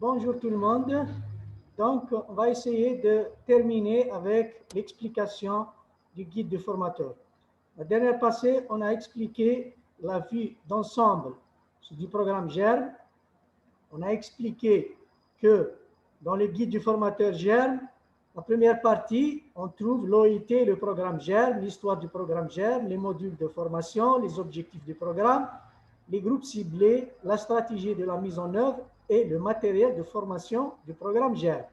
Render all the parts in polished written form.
Bonjour tout le monde. Donc, on va essayer de terminer avec l'explication du guide du formateur. La dernière passée, on a expliqué la vue d'ensemble du programme GERM. On a expliqué que dans le guide du formateur GERM, la première partie, on trouve l'OIT, le programme GERM, l'histoire du programme GERM, les modules de formation, les objectifs du programme, les groupes ciblés, la stratégie de la mise en œuvre et le matériel de formation du programme GERM.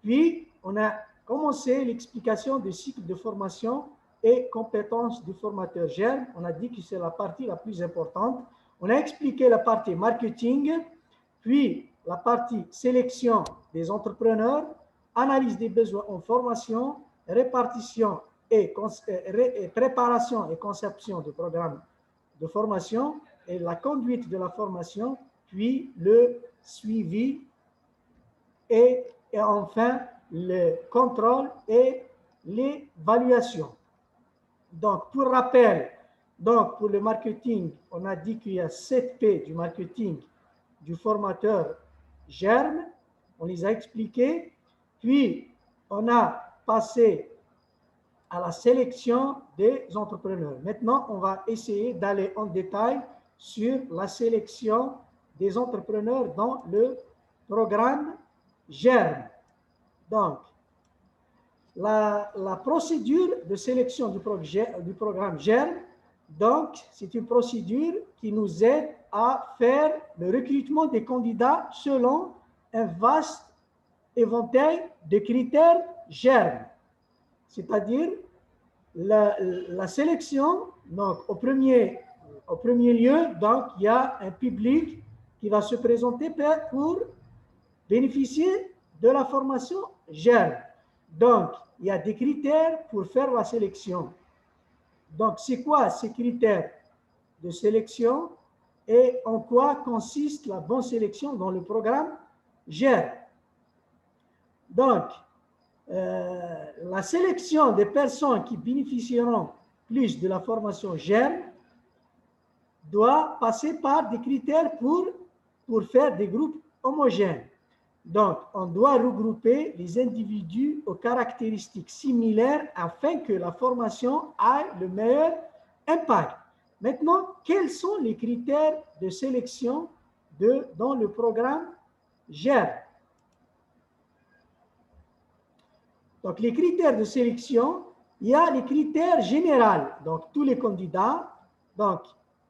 Puis, on a commencé l'explication du cycle de formation et compétences du formateur GERM. On a dit que c'est la partie la plus importante. On a expliqué la partie marketing, puis la partie sélection des entrepreneurs, analyse des besoins en formation, répartition et préparation et conception du programme de formation et la conduite de la formation, puis le suivi et enfin le contrôle et l'évaluation. Donc, pour rappel, donc pour le marketing, on a dit qu'il y a 7 P du marketing du formateur GERM, on les a expliqués, puis on a passé à la sélection des entrepreneurs. Maintenant, on va essayer d'aller en détail sur la sélection des entrepreneurs dans le programme GERM. Donc, la procédure de sélection du programme GERM, donc, c'est une procédure qui nous aide à faire le recrutement des candidats selon un vaste éventail de critères GERM. C'est-à-dire la sélection, donc au premier lieu, donc il y a un public qui va se présenter pour bénéficier de la formation GERM. Donc, il y a des critères pour faire la sélection. Donc, c'est quoi ces critères de sélection et en quoi consiste la bonne sélection dans le programme GERM? Donc, la sélection des personnes qui bénéficieront plus de la formation GERM doit passer par des critères pour faire des groupes homogènes. Donc, on doit regrouper les individus aux caractéristiques similaires afin que la formation ait le meilleur impact. Maintenant, quels sont les critères de sélection dans le programme GERM? Donc, les critères de sélection, il y a les critères généraux. Donc, tous les candidats. Donc,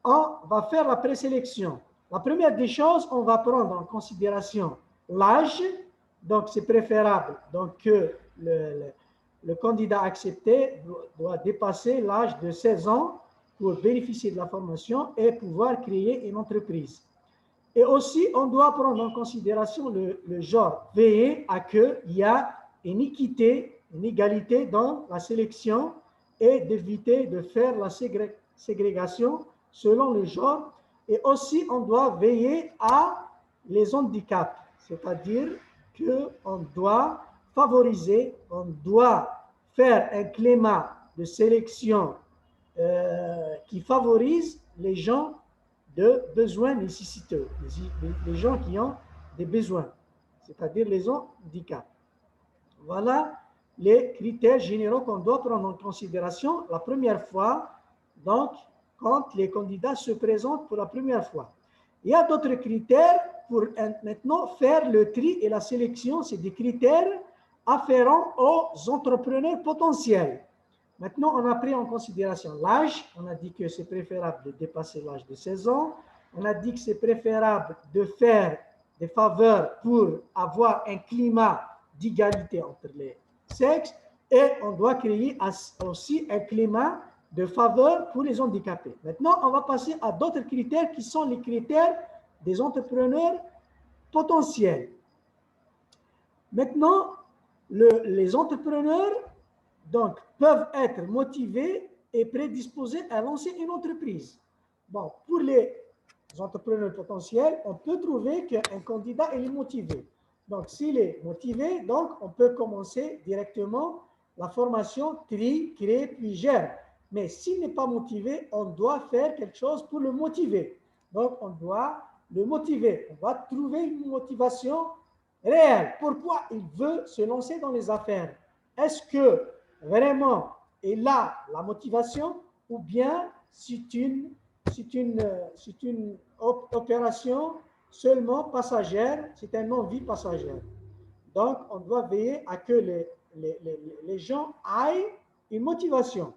on va faire la présélection. La première des choses, on va prendre en considération l'âge. Donc, c'est préférable donc, que le candidat accepté doit dépasser l'âge de 16 ans pour bénéficier de la formation et pouvoir créer une entreprise. Et aussi, on doit prendre en considération le genre. Veiller à qu'il y a une équité, une égalité dans la sélection et d'éviter de faire la ségrégation selon le genre. Et aussi, on doit veiller à les handicaps, c'est-à-dire qu'on doit favoriser, on doit faire un climat de sélection qui favorise les gens de besoins nécessiteux, les gens qui ont des besoins, c'est-à-dire les handicaps. Voilà les critères généraux qu'on doit prendre en considération la première fois, donc quand les candidats se présentent pour la première fois. Il y a d'autres critères pour maintenant faire le tri et la sélection, c'est des critères afférents aux entrepreneurs potentiels. Maintenant, on a pris en considération l'âge. On a dit que c'est préférable de dépasser l'âge de 16 ans. On a dit que c'est préférable de faire des faveurs pour avoir un climat d'égalité entre les sexes. Et on doit créer aussi un climat de faveur pour les handicapés. Maintenant, on va passer à d'autres critères qui sont les critères des entrepreneurs potentiels. Maintenant, les entrepreneurs donc, peuvent être motivés et prédisposés à lancer une entreprise. Bon, pour les entrepreneurs potentiels, on peut trouver qu'un candidat est motivé. Donc, s'il est motivé, donc, on peut commencer directement la formation tri, créer, puis gère. Mais s'il n'est pas motivé, on doit faire quelque chose pour le motiver. Donc, on doit le motiver. On va trouver une motivation réel. Pourquoi il veut se lancer dans les affaires? Est-ce que vraiment il a la motivation ou bien c'est une opération seulement passagère, c'est un envie passagère. Donc, on doit veiller à que les gens aient une motivation.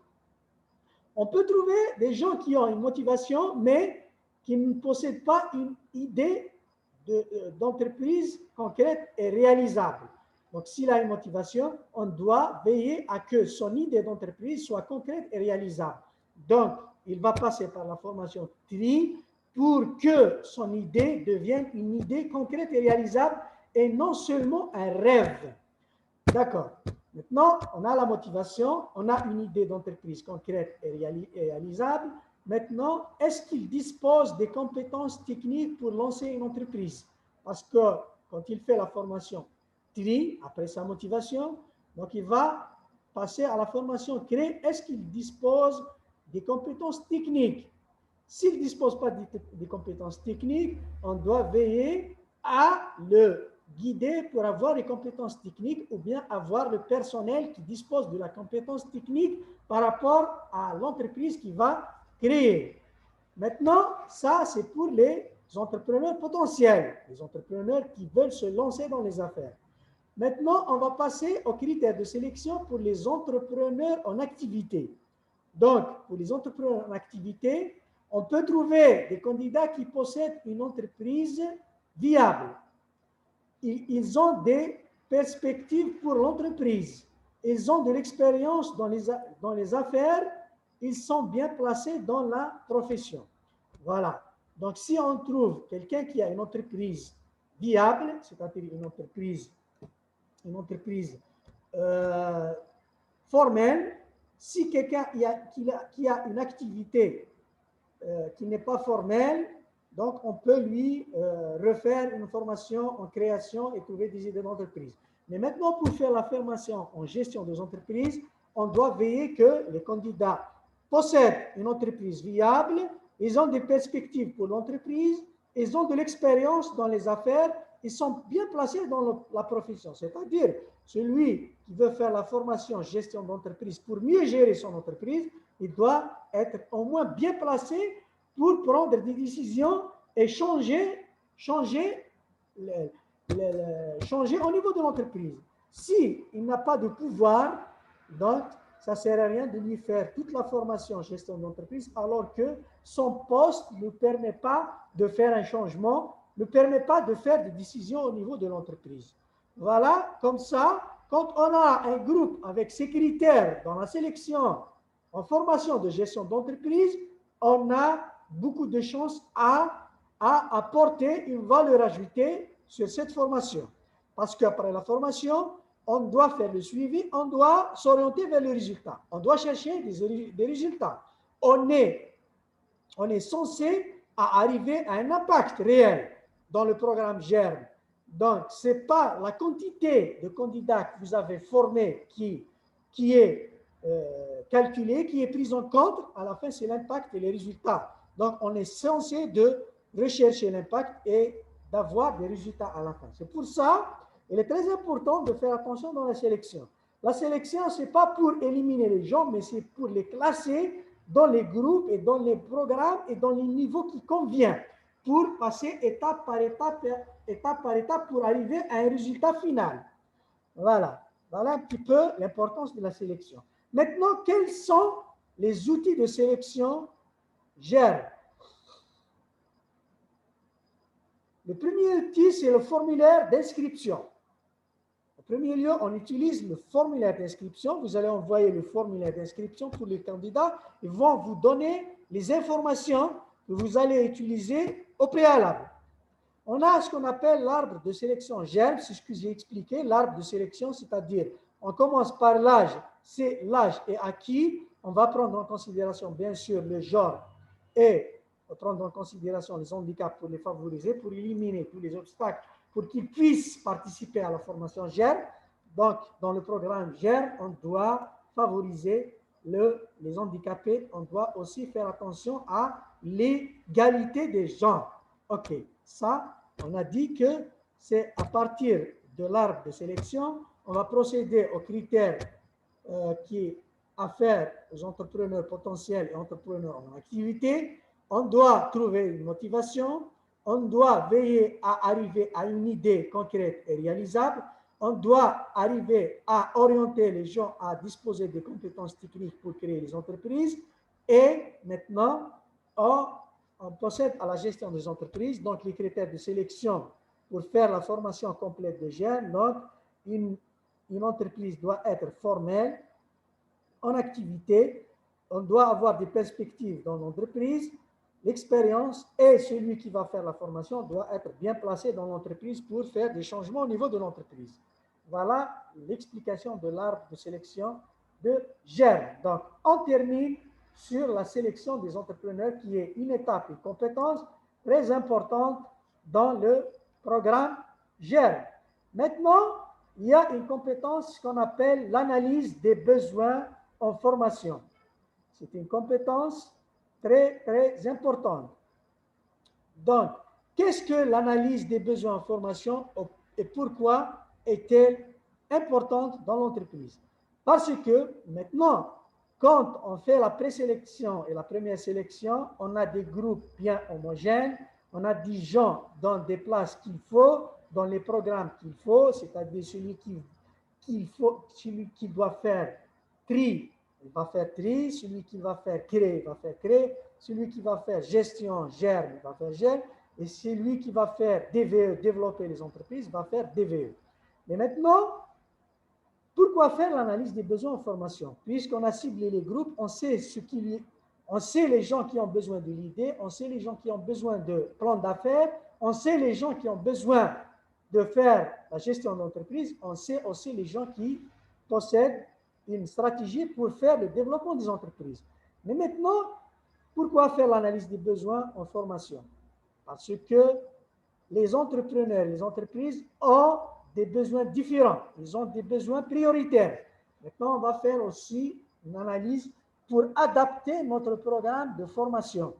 On peut trouver des gens qui ont une motivation, mais qui ne possèdent pas une idée d'entreprise concrète et réalisable. Donc, s'il a une motivation, on doit veiller à que son idée d'entreprise soit concrète et réalisable. Donc, il va passer par la formation TRI pour que son idée devienne une idée concrète et réalisable et non seulement un rêve. D'accord. Maintenant, on a la motivation, on a une idée d'entreprise concrète et réalisable. Maintenant, est-ce qu'il dispose des compétences techniques pour lancer une entreprise? Parce que quand il fait la formation TRI, après sa motivation, donc il va passer à la formation CRE. Est-ce qu'il dispose des compétences techniques? S'il ne dispose pas des compétences techniques, on doit veiller à le guider pour avoir les compétences techniques ou bien avoir le personnel qui dispose de la compétence technique par rapport à l'entreprise qui va créer. Maintenant, ça, c'est pour les entrepreneurs potentiels, les entrepreneurs qui veulent se lancer dans les affaires. Maintenant, on va passer aux critères de sélection pour les entrepreneurs en activité. Donc, pour les entrepreneurs en activité, on peut trouver des candidats qui possèdent une entreprise viable. Ils ont des perspectives pour l'entreprise. Ils ont de l'expérience dans les affaires. Ils sont bien placés dans la profession. Voilà. Donc, si on trouve quelqu'un qui a une entreprise viable, c'est-à-dire une entreprise formelle, si quelqu'un qui a une activité qui n'est pas formelle, donc on peut lui refaire une formation en création et trouver des idées d'entreprise. Mais maintenant, pour faire la formation en gestion des entreprises, on doit veiller que les candidats possèdent une entreprise viable, ils ont des perspectives pour l'entreprise, ils ont de l'expérience dans les affaires, ils sont bien placés dans la profession. C'est-à-dire, celui qui veut faire la formation gestion d'entreprise pour mieux gérer son entreprise, il doit être au moins bien placé pour prendre des décisions et changer au niveau de l'entreprise. S'il n'a pas de pouvoir, donc ça ne sert à rien de lui faire toute la formation en gestion d'entreprise alors que son poste ne permet pas de faire un changement, ne permet pas de faire des décisions au niveau de l'entreprise. Voilà, comme ça, quand on a un groupe avec ces critères dans la sélection en formation de gestion d'entreprise, on a beaucoup de chances à apporter une valeur ajoutée sur cette formation. Parce qu'après la formation, on doit faire le suivi, on doit s'orienter vers le résultat. On doit chercher des résultats. On est censé arriver à un impact réel dans le programme GERM. Donc, ce n'est pas la quantité de candidats que vous avez formés qui est calculée, qui est prise en compte. À la fin, c'est l'impact et les résultats. Donc, on est censé de rechercher l'impact et d'avoir des résultats à la fin. C'est pour ça qu'il est très important de faire attention dans la sélection. La sélection, ce n'est pas pour éliminer les gens, mais c'est pour les classer dans les groupes et dans les programmes et dans les niveaux qui conviennent pour passer étape par étape pour arriver à un résultat final. Voilà. Voilà un petit peu l'importance de la sélection. Maintenant, quels sont les outils de sélection GERM? Le premier outil, c'est le formulaire d'inscription. En premier lieu, on utilise le formulaire d'inscription. Vous allez envoyer le formulaire d'inscription pour les candidats. Ils vont vous donner les informations que vous allez utiliser au préalable. On a ce qu'on appelle l'arbre de sélection GERM, c'est ce que j'ai expliqué. L'arbre de sélection, c'est-à-dire, on commence par l'âge. C'est l'âge est acquis. On va prendre en considération, bien sûr, le genre et prendre en considération les handicaps pour les favoriser, pour éliminer tous les obstacles, pour qu'ils puissent participer à la formation GERM. Donc, dans le programme GERM, on doit favoriser les handicapés. On doit aussi faire attention à l'égalité des genres. OK, ça, on a dit que c'est à partir de l'arbre de sélection, on va procéder aux critères qui affaire aux entrepreneurs potentiels et entrepreneurs en activité. On doit trouver une motivation, on doit veiller à arriver à une idée concrète et réalisable, on doit arriver à orienter les gens à disposer de compétences techniques pour créer les entreprises et maintenant on procède à la gestion des entreprises, donc les critères de sélection pour faire la formation complète des jeunes. Donc une entreprise doit être formelle, en activité, on doit avoir des perspectives dans l'entreprise, l'expérience et celui qui va faire la formation doit être bien placé dans l'entreprise pour faire des changements au niveau de l'entreprise. Voilà l'explication de l'arbre de sélection de GERM. Donc, on termine sur la sélection des entrepreneurs qui est une étape, une compétence très importante dans le programme GERM. Maintenant, il y a une compétence qu'on appelle l'analyse des besoins en formation. C'est une compétence très, très importante. Donc, qu'est-ce que l'analyse des besoins en formation et pourquoi est-elle importante dans l'entreprise? Parce que maintenant, quand on fait la présélection et la première sélection, on a des groupes bien homogènes, on a des gens dans des places qu'il faut, dans les programmes qu'il faut, c'est-à-dire celui qui doit faire tri, il va faire tri, celui qui va faire créer, il va faire créer, celui qui va faire gestion, gère, il va faire gère, et celui qui va faire DVE, développer les entreprises, va faire DVE. Mais maintenant, pourquoi faire l'analyse des besoins en formation? Puisqu'on a ciblé les groupes, on sait les gens qui ont besoin de l'idée, on sait les gens qui ont besoin de plan d'affaires, on sait les gens qui ont besoin de faire la gestion d'entreprise, on sait aussi les gens qui possèdent une stratégie pour faire le développement des entreprises. Mais maintenant, pourquoi faire l'analyse des besoins en formation? Parce que les entrepreneurs, les entreprises ont des besoins différents, ils ont des besoins prioritaires. Maintenant, on va faire aussi une analyse pour adapter notre programme de formation,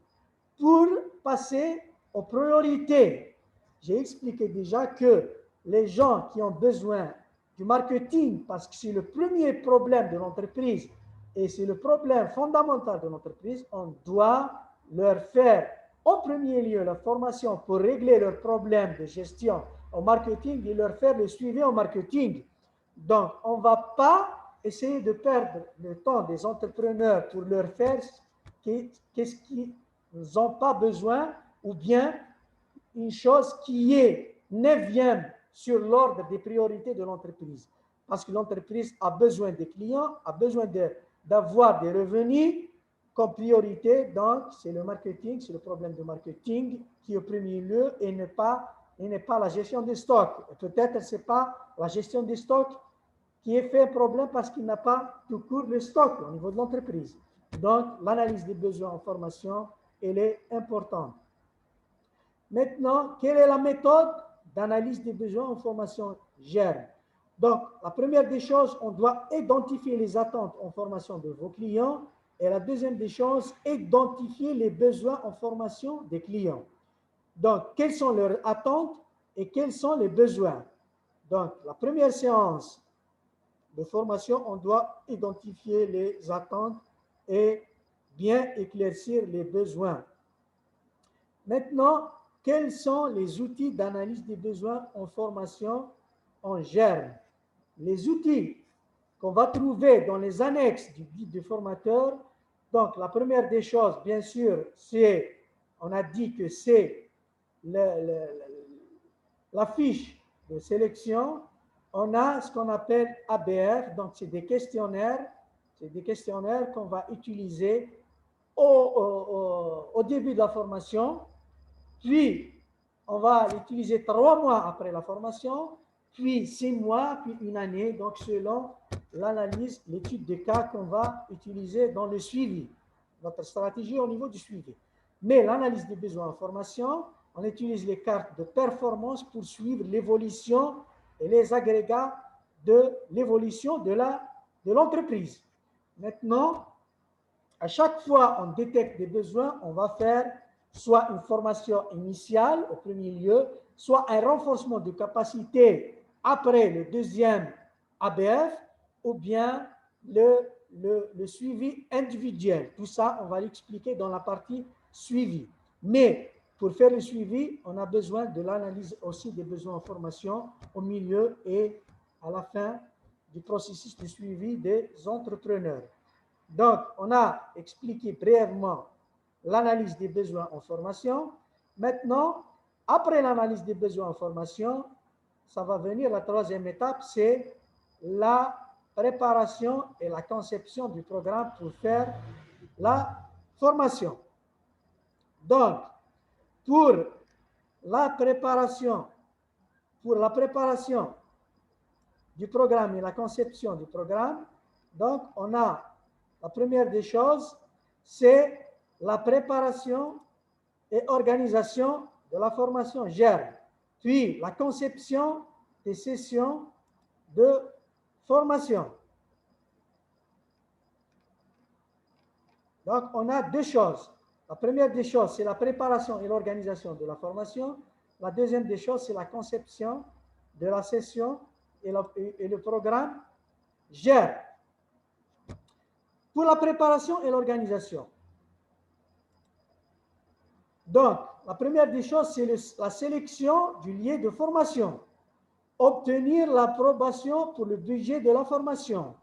pour passer aux priorités. J'ai expliqué déjà que les gens qui ont besoin du marketing, parce que c'est le premier problème de l'entreprise et c'est le problème fondamental de l'entreprise, on doit leur faire en premier lieu la formation pour régler leurs problèmes de gestion au marketing et leur faire le suivi au marketing. Donc, on ne va pas essayer de perdre le temps des entrepreneurs pour leur faire qu'est-ce qu'ils n'ont pas besoin ou bien une chose qui est 9e sur l'ordre des priorités de l'entreprise. Parce que l'entreprise a besoin des clients, a besoin d'avoir des revenus comme priorité. Donc, c'est le marketing, c'est le problème de marketing qui est au premier lieu et n'est pas la gestion des stocks. Peut-être ce n'est pas la gestion des stocks qui est fait un problème parce qu'il n'a pas tout court le stock au niveau de l'entreprise. Donc, l'analyse des besoins en formation, elle est importante. Maintenant, quelle est la méthode d'analyse des besoins en formation GERM? Donc, la première des choses, on doit identifier les attentes en formation de vos clients. Et la deuxième des choses, identifier les besoins en formation des clients. Donc, quelles sont leurs attentes et quels sont les besoins? Donc, la première séance de formation, on doit identifier les attentes et bien éclaircir les besoins. Maintenant, quels sont les outils d'analyse des besoins en formation en GERM? Les outils qu'on va trouver dans les annexes du guide du formateur. Donc, la première des choses, bien sûr, c'est, on a dit que c'est la fiche de sélection. On a ce qu'on appelle ABR, donc c'est des questionnaires qu'on va utiliser au début de la formation. Puis, on va l'utiliser 3 mois après la formation, puis 6 mois, puis une année, donc selon l'analyse, l'étude des cas qu'on va utiliser dans le suivi, notre stratégie au niveau du suivi. Mais l'analyse des besoins en formation, on utilise les cartes de performance pour suivre l'évolution et les agrégats de l'évolution de l'entreprise. Maintenant, à chaque fois on détecte des besoins, on va faire soit une formation initiale au premier lieu, soit un renforcement de capacité après le deuxième ABF, ou bien le suivi individuel. Tout ça, on va l'expliquer dans la partie suivi. Mais pour faire le suivi, on a besoin de l'analyse aussi des besoins en formation au milieu et à la fin du processus de suivi des entrepreneurs. Donc, on a expliqué brièvement l'analyse des besoins en formation. Maintenant, après l'analyse des besoins en formation, ça va venir la troisième étape, c'est la préparation et la conception du programme pour faire la formation. Donc, pour la préparation du programme et la conception du programme, donc on a la première des choses, c'est la préparation et organisation de la formation GERB, puis la conception des sessions de formation. Donc, on a deux choses. La première des choses, c'est la préparation et l'organisation de la formation. La deuxième des choses, c'est la conception de la session et le programme GERB. Pour la préparation et l'organisation. Donc, la première des choses, c'est la sélection du lieu de formation. Obtenir l'approbation pour le budget de la formation.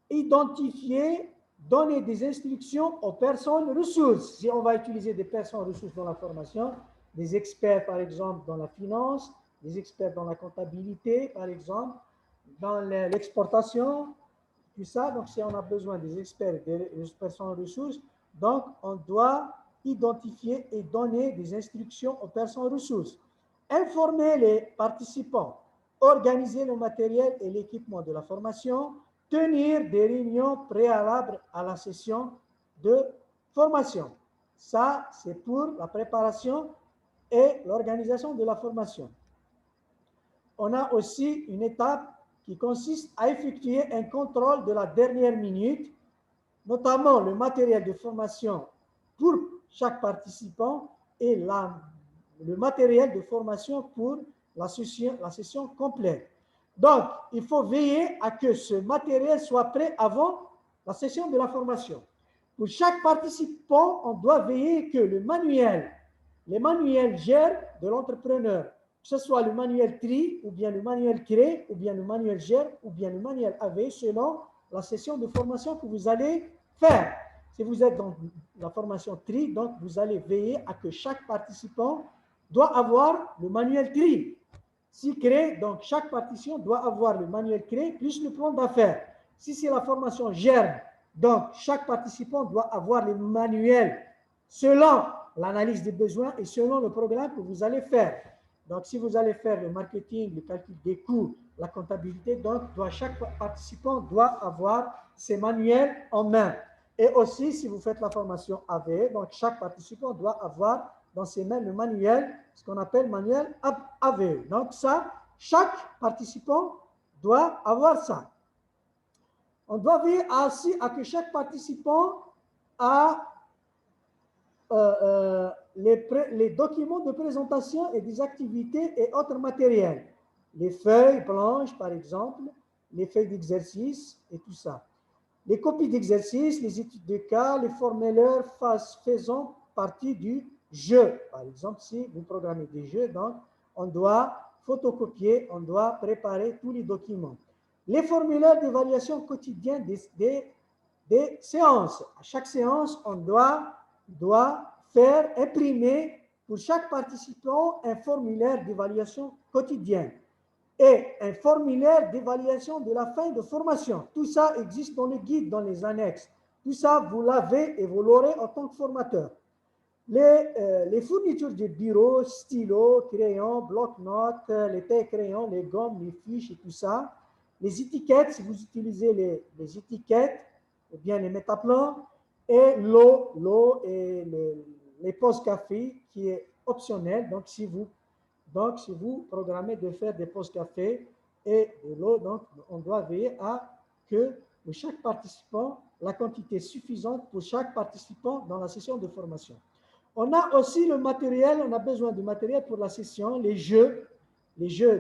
Identifier, donner des instructions aux personnes ressources. Si on va utiliser des personnes ressources dans la formation, des experts, par exemple, dans la finance, des experts dans la comptabilité, par exemple, dans l'exportation, tout ça. Donc, si on a besoin des experts, des personnes ressources, donc on doit identifier et donner des instructions aux personnes ressources. Informer les participants, organiser le matériel et l'équipement de la formation, tenir des réunions préalables à la session de formation. Ça, c'est pour la préparation et l'organisation de la formation. On a aussi une étape qui consiste à effectuer un contrôle de la dernière minute, notamment le matériel de formation pour chaque participant et le matériel de formation pour la session complète. Donc, il faut veiller à que ce matériel soit prêt avant la session de la formation. Pour chaque participant, on doit veiller que les manuels GERB de l'entrepreneur, que ce soit le manuel TRI, ou bien le manuel CRE, ou bien le manuel GERB, ou bien le manuel AV, selon la session de formation que vous allez faire. Si vous êtes dans la formation TRI, donc vous allez veiller à que chaque participant doit avoir le manuel TRI. Si CRE, donc chaque participant doit avoir le manuel CRE plus le plan d'affaires. Si c'est la formation GERB, donc chaque participant doit avoir le manuel selon l'analyse des besoins et selon le programme que vous allez faire. Donc, si vous allez faire le marketing, le calcul des coûts, la comptabilité, donc chaque participant doit avoir ses manuels en main. Et aussi, si vous faites la formation AVE, donc chaque participant doit avoir dans ses mains le manuel, ce qu'on appelle manuel AVE. Donc ça, chaque participant doit avoir ça. On doit veiller aussi à que chaque participant a les documents de présentation et des activités et autres matériels. Les feuilles blanches, par exemple, les feuilles d'exercice et tout ça. Les copies d'exercice, les études de cas, les formulaires faisant partie du jeu. Par exemple, si vous programmez des jeux, donc on doit photocopier, on doit préparer tous les documents. Les formulaires d'évaluation quotidienne des séances. À chaque séance, on doit faire imprimer pour chaque participant un formulaire d'évaluation quotidienne et un formulaire d'évaluation de la fin de formation. Tout ça existe dans le guide, dans les annexes. Tout ça, vous l'avez et vous l'aurez en tant que formateur. Les fournitures de bureau, stylos, crayons, bloc-notes, les tailles crayons, les gommes, les fiches et tout ça. Les étiquettes, si vous utilisez les étiquettes, ou bien les métaplans, et l'eau et les pauses café qui est optionnel. Donc, si vous programmez de faire des pauses café et de l'eau, donc on doit veiller à que pour chaque participant, la quantité suffisante pour chaque participant dans la session de formation. On a aussi le matériel, on a besoin du matériel pour la session, les jeux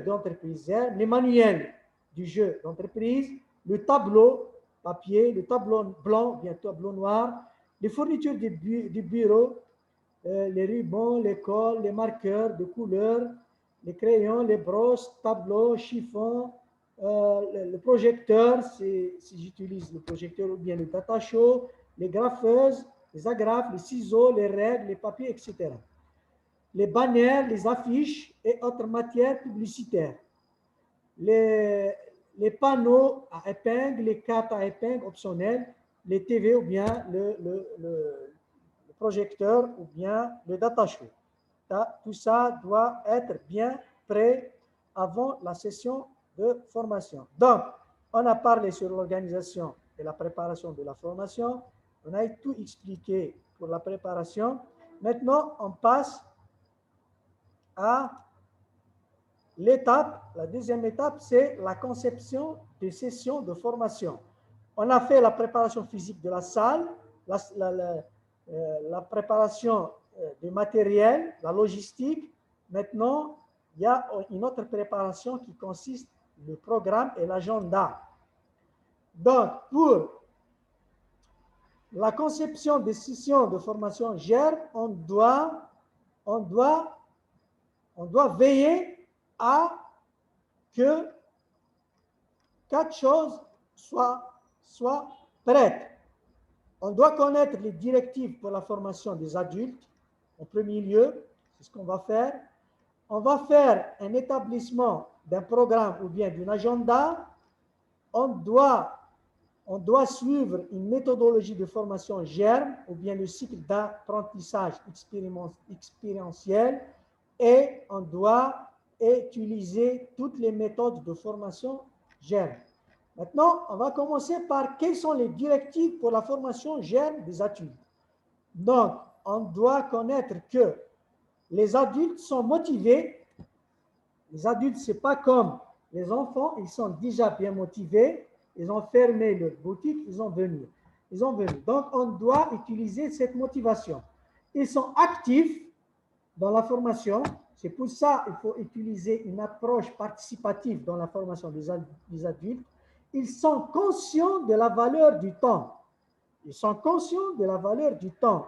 d'entreprise, les manuels du jeu d'entreprise, le tableau papier, le tableau blanc, bien tableau noir, les fournitures du bureau, les rubans, les cols, les marqueurs de couleur, les crayons, les brosses, tableaux, chiffons, le projecteur, si j'utilise le projecteur ou bien le data show, les graffeuses, les agrafes, les ciseaux, les règles, les papiers, etc. Les bannières, les affiches et autres matières publicitaires. Les panneaux à épingles, les cartes à épingles optionnelles, les TV ou bien le projecteur ou bien le data show. Tout ça doit être bien prêt avant la session de formation. Donc, on a parlé sur l'organisation et la préparation de la formation. On a tout expliqué pour la préparation. Maintenant, on passe à l'étape, la deuxième étape, c'est la conception des sessions de formation. On a fait la préparation physique de la salle, la préparation du matériel, la logistique. Maintenant, il y a une autre préparation qui consiste le programme et l'agenda. Donc, pour la conception des sessions de formation GERB, on doit veiller à que 4 choses soient prêtes. On doit connaître les directives pour la formation des adultes, en premier lieu, c'est ce qu'on va faire. On va faire un établissement d'un programme ou bien d'un agenda. On doit suivre une méthodologie de formation GERM ou bien le cycle d'apprentissage expérientiel et on doit utiliser toutes les méthodes de formation GERM. Maintenant, on va commencer par quelles sont les directives pour la formation GERM des adultes. Donc, on doit connaître que les adultes sont motivés. Les adultes, ce n'est pas comme les enfants, ils sont déjà bien motivés. Ils ont fermé leur boutique, ils ont venu. Donc, on doit utiliser cette motivation. Ils sont actifs dans la formation. C'est pour ça qu'il faut utiliser une approche participative dans la formation des adultes. Ils sont conscients de la valeur du temps. Ils sont conscients de la valeur du temps.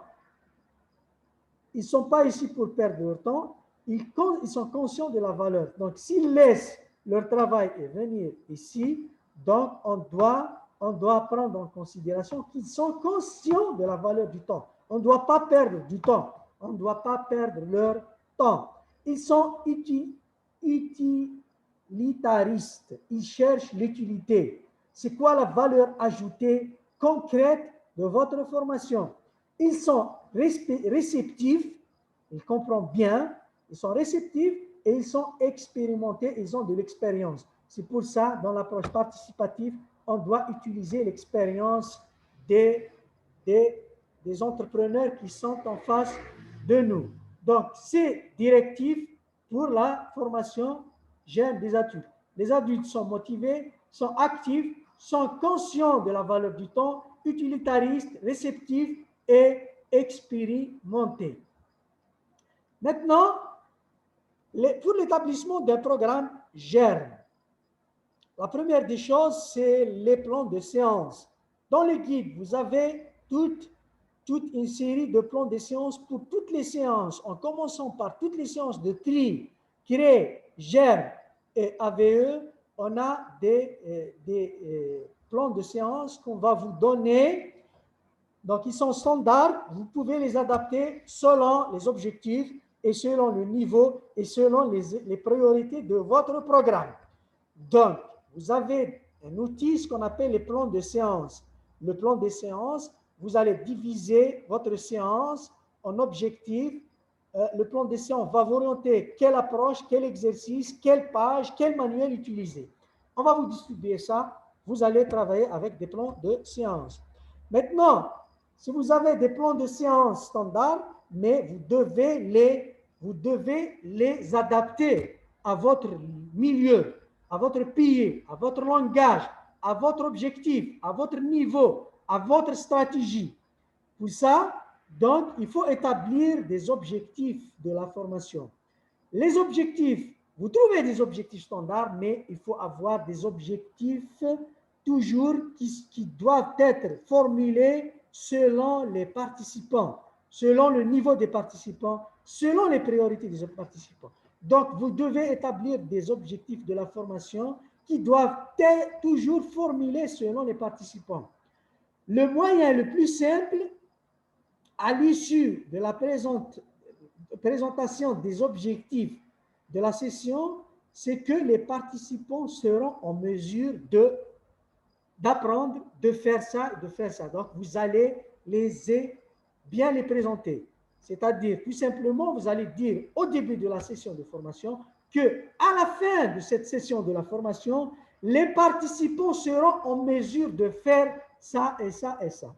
Ils ne sont pas ici pour perdre leur temps. Ils sont conscients de la valeur. Donc, s'ils laissent leur travail et venir ici, donc on doit prendre en considération qu'ils sont conscients de la valeur du temps. On ne doit pas perdre du temps. On ne doit pas perdre leur temps. Ils sont utilitaristes. Ils cherchent l'utilité. C'est quoi la valeur ajoutée concrète de votre formation? Ils sont réceptifs, ils comprennent bien, ils sont réceptifs et ils sont expérimentés, ils ont de l'expérience. C'est pour ça, dans l'approche participative, on doit utiliser l'expérience des entrepreneurs qui sont en face de nous. Donc, c'est directif pour la formation GERM des adultes. Les adultes sont motivés, sont actifs, sont conscients de la valeur du temps, utilitaristes, réceptifs et expérimentés. Maintenant, pour l'établissement d'un programme GERM, la première des choses, c'est les plans de séance. Dans le guide, vous avez toute une série de plans de séance pour toutes les séances, en commençant par toutes les séances de TRI, CRE, GERM et AVE. On a des plans de séance qu'on va vous donner. Donc, ils sont standards. Vous pouvez les adapter selon les objectifs et selon le niveau et selon les priorités de votre programme. Donc, vous avez un outil, ce qu'on appelle les plans de séance. Le plan de séance, vous allez diviser votre séance en objectifs. Le plan de séance va vous orienter quelle approche, quel exercice, quelle page, quel manuel utiliser. On va vous distribuer ça. Vous allez travailler avec des plans de séance. Maintenant, si vous avez des plans de séance standards, mais vous devez les adapter à votre milieu, à votre pays, à votre langage, à votre objectif, à votre niveau, à votre stratégie. Pour ça, Donc, il faut établir des objectifs de la formation. Les objectifs, vous trouvez des objectifs standards, mais il faut avoir des objectifs toujours qui doivent être formulés selon les participants, selon le niveau des participants, selon les priorités des participants. Donc, vous devez établir des objectifs de la formation qui doivent être toujours formulés selon les participants. Le moyen le plus simple, à l'issue de la présentation des objectifs de la session, c'est que les participants seront en mesure d'apprendre, de faire ça et de faire ça. Donc, vous allez bien les présenter. C'est-à-dire, tout simplement, vous allez dire au début de la session de formation que à la fin de cette session de la formation, les participants seront en mesure de faire ça et ça et ça.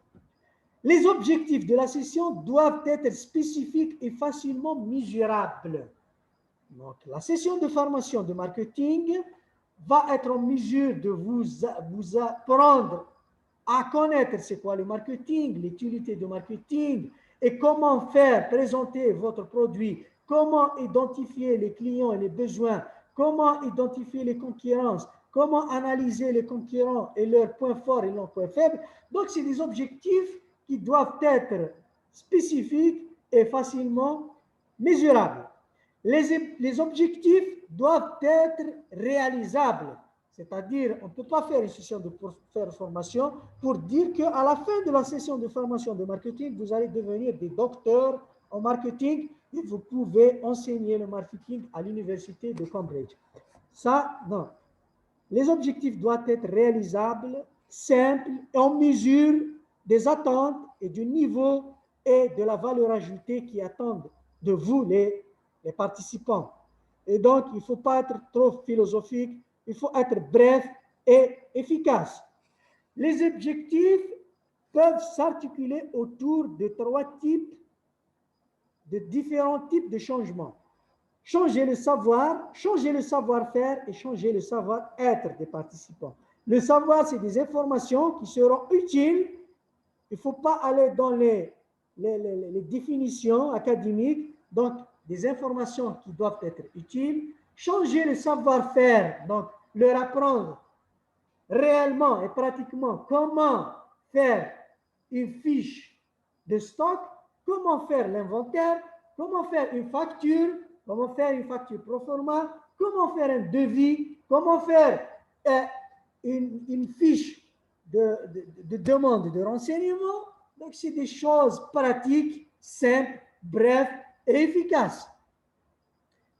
Les objectifs de la session doivent être spécifiques et facilement mesurables. Donc, la session de formation de marketing va être en mesure de vous apprendre à connaître c'est quoi le marketing, l'utilité du marketing et comment faire présenter votre produit, comment identifier les clients et les besoins, comment identifier les concurrences, comment analyser les concurrents et leurs points forts et leurs points faibles. Donc, c'est des objectifs qui doivent être spécifiques et facilement mesurables. Les objectifs doivent être réalisables, c'est-à-dire on ne peut pas faire une session de formation pour dire qu'à la fin de la session de formation de marketing, vous allez devenir des docteurs en marketing et vous pouvez enseigner le marketing à l'université de Cambridge. Ça, non. Les objectifs doivent être réalisables, simples et en mesure des attentes et du niveau et de la valeur ajoutée qui attendent de vous, les participants. Et donc, il ne faut pas être trop philosophique, il faut être bref et efficace. Les objectifs peuvent s'articuler autour de différents types de changements. Changer le savoir-faire et changer le savoir-être des participants. Le savoir, c'est des informations qui seront utiles. Il ne faut pas aller dans les définitions académiques, donc des informations qui doivent être utiles. Changer le savoir-faire, donc leur apprendre réellement et pratiquement comment faire une fiche de stock, comment faire l'inventaire, comment faire une facture pro forma, comment faire un devis, comment faire une fiche de demande de renseignement. Donc, c'est des choses pratiques, simples, brèves et efficaces.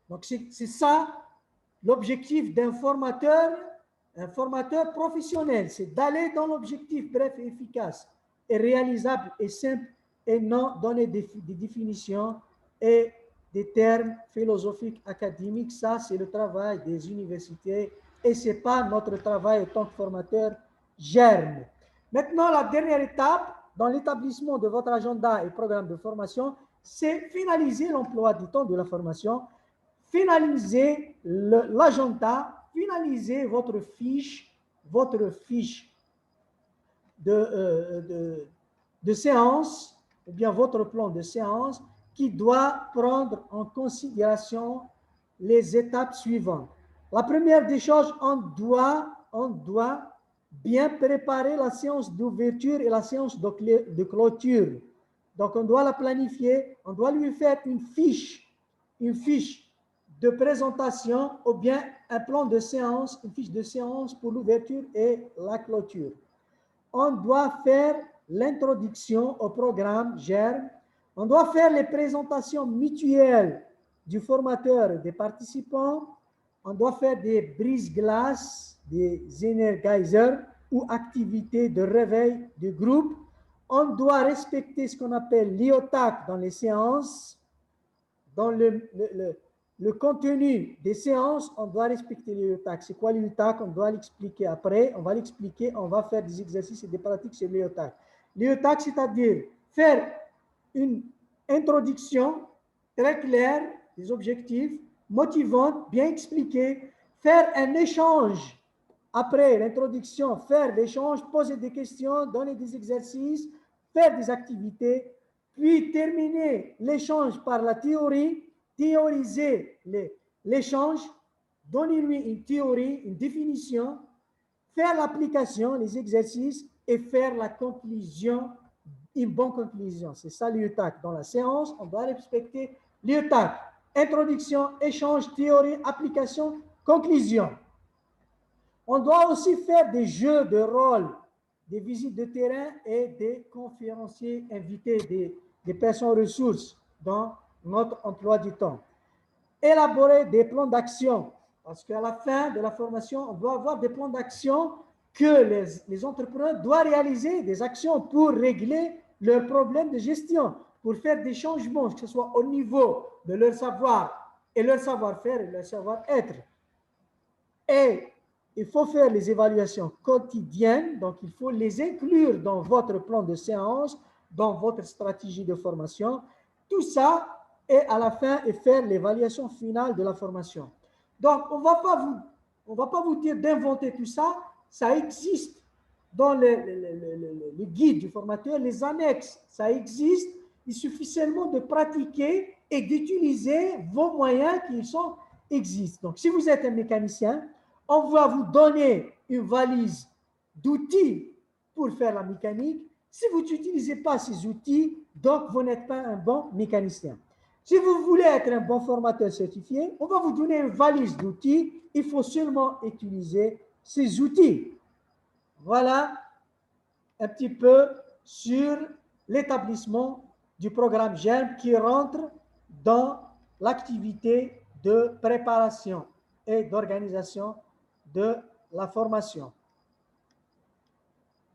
Donc, c'est ça l'objectif d'un formateur, un formateur professionnel, c'est d'aller dans l'objectif bref et efficace et réalisable et simple et non donner des définitions et des termes philosophiques académiques. Ça, c'est le travail des universités et ce n'est pas notre travail en tant que formateur germe. Maintenant, la dernière étape dans l'établissement de votre agenda et programme de formation, c'est finaliser l'emploi du temps de la formation, finaliser l'agenda, finaliser votre fiche de séance, ou bien votre plan de séance qui doit prendre en considération les étapes suivantes. La première des choses, on doit bien préparer la séance d'ouverture et la séance de clôture. Donc, on doit la planifier, on doit lui faire une fiche de présentation ou bien un plan de séance, une fiche de séance pour l'ouverture et la clôture. On doit faire l'introduction au programme GERM. On doit faire les présentations mutuelles du formateur et des participants. On doit faire des brise-glaces, des energizers ou activités de réveil du groupe. On doit respecter ce qu'on appelle l'IOTAC dans les séances. Dans le contenu des séances, on doit respecter l'IOTAC. C'est quoi l'IOTAC? On doit l'expliquer après. On va l'expliquer. On va faire des exercices et des pratiques sur l'IOTAC. L'IOTAC, c'est-à-dire faire une introduction très claire des objectifs, motivante, bien expliquée, faire un échange après l'introduction, faire l'échange, poser des questions, donner des exercices, faire des activités, puis terminer l'échange par la théorie, théoriser l'échange, donner-lui une théorie, une définition, faire l'application, les exercices et faire la conclusion, une bonne conclusion. C'est ça l'UTAC. Dans la séance, on doit respecter l'UTAC. Introduction, échange, théorie, application, conclusion. On doit aussi faire des jeux de rôle, des visites de terrain et des conférenciers invités, des personnes ressources dans notre emploi du temps. Élaborer des plans d'action, parce qu'à la fin de la formation, on doit avoir des plans d'action que les entrepreneurs doivent réaliser, des actions pour régler leurs problèmes de gestion, pour faire des changements, que ce soit au niveau de leur savoir et leur savoir-faire et leur savoir-être. Et il faut faire les évaluations quotidiennes, donc il faut les inclure dans votre plan de séance, dans votre stratégie de formation. Tout ça, et à la fin, et faire l'évaluation finale de la formation. Donc, on ne va pas vous dire d'inventer tout ça, ça existe dans le guide du formateur, les annexes, ça existe. Il suffit seulement de pratiquer et d'utiliser vos moyens qui existent. Donc, si vous êtes un mécanicien, on va vous donner une valise d'outils pour faire la mécanique. Si vous n'utilisez pas ces outils, donc vous n'êtes pas un bon mécanicien. Si vous voulez être un bon formateur certifié, on va vous donner une valise d'outils. Il faut seulement utiliser ces outils. Voilà un petit peu sur l'établissement du programme GERM qui rentre dans l'activité de préparation et d'organisation de la formation.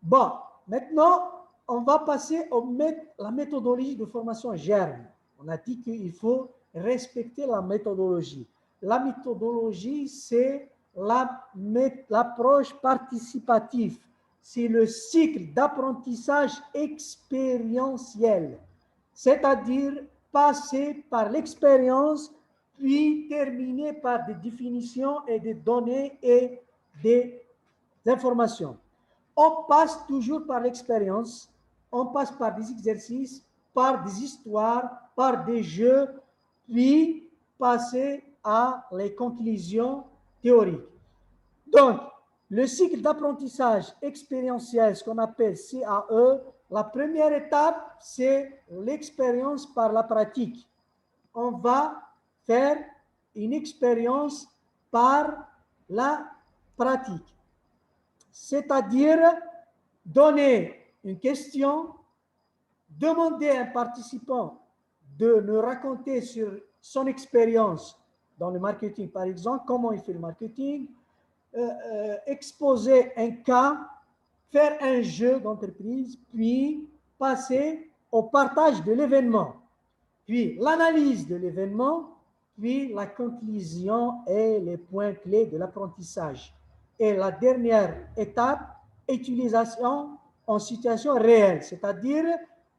Bon, maintenant, on va passer à la méthodologie de formation GERM. On a dit qu'il faut respecter la méthodologie. La méthodologie, c'est l'approche participative. C'est le cycle d'apprentissage expérientiel, c'est-à-dire passer par l'expérience, puis terminer par des définitions et des données et des informations. On passe toujours par l'expérience, on passe par des exercices, par des histoires, par des jeux, puis passer à les conclusions théoriques. Donc, le cycle d'apprentissage expérientiel, ce qu'on appelle CAE, la première étape, c'est l'expérience par la pratique. On va faire une expérience par la pratique. C'est-à-dire donner une question, demander à un participant de nous raconter sur son expérience dans le marketing, par exemple, comment il fait le marketing, exposer un cas, faire un jeu d'entreprise, puis passer au partage de l'événement, puis l'analyse de l'événement, puis la conclusion et les points clés de l'apprentissage. Et la dernière étape, utilisation en situation réelle, c'est-à-dire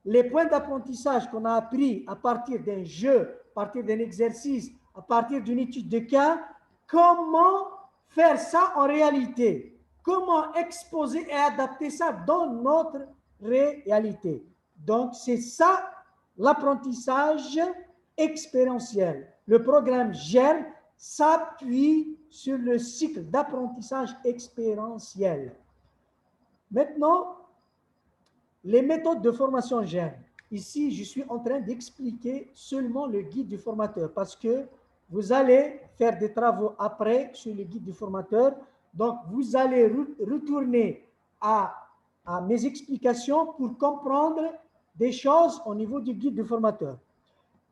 les points d'apprentissage qu'on a appris à partir d'un jeu, à partir d'un exercice, à partir d'une étude de cas, comment faire ça en réalité, comment exposer et adapter ça dans notre réalité. Donc, c'est ça l'apprentissage expérientiel. Le programme GERM s'appuie sur le cycle d'apprentissage expérientiel. Maintenant, les méthodes de formation GERM. Ici, je suis en train d'expliquer seulement le guide du formateur parce que vous allez faire des travaux après sur le guide du formateur. Donc, vous allez retourner à mes explications pour comprendre des choses au niveau du guide du formateur.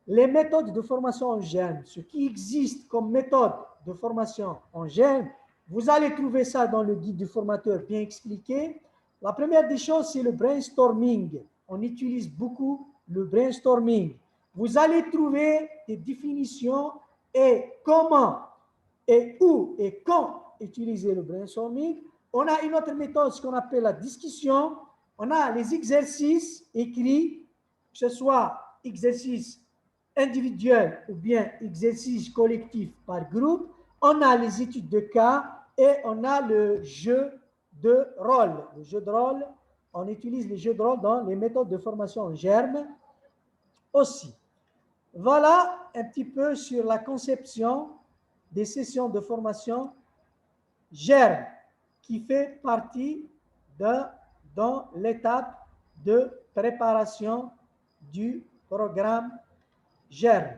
Les méthodes de formation en GERM, ce qui existe comme méthode de formation en GERM, vous allez trouver ça dans le guide du formateur bien expliqué. La première des choses, c'est le brainstorming. On utilise beaucoup le brainstorming. Vous allez trouver des définitions et comment et où et quand utiliser le brainstorming. On a une autre méthode, ce qu'on appelle la discussion. On a les exercices écrits, que ce soit exercices individuels ou bien exercices collectifs par groupe. On a les études de cas et on a le jeu de rôle. Le jeu de rôle, on utilise les jeux de rôle dans les méthodes de formation en GERM. aussi. Voilà un petit peu sur la conception des sessions de formation GERM qui fait partie dans l'étape de préparation du programme GERM.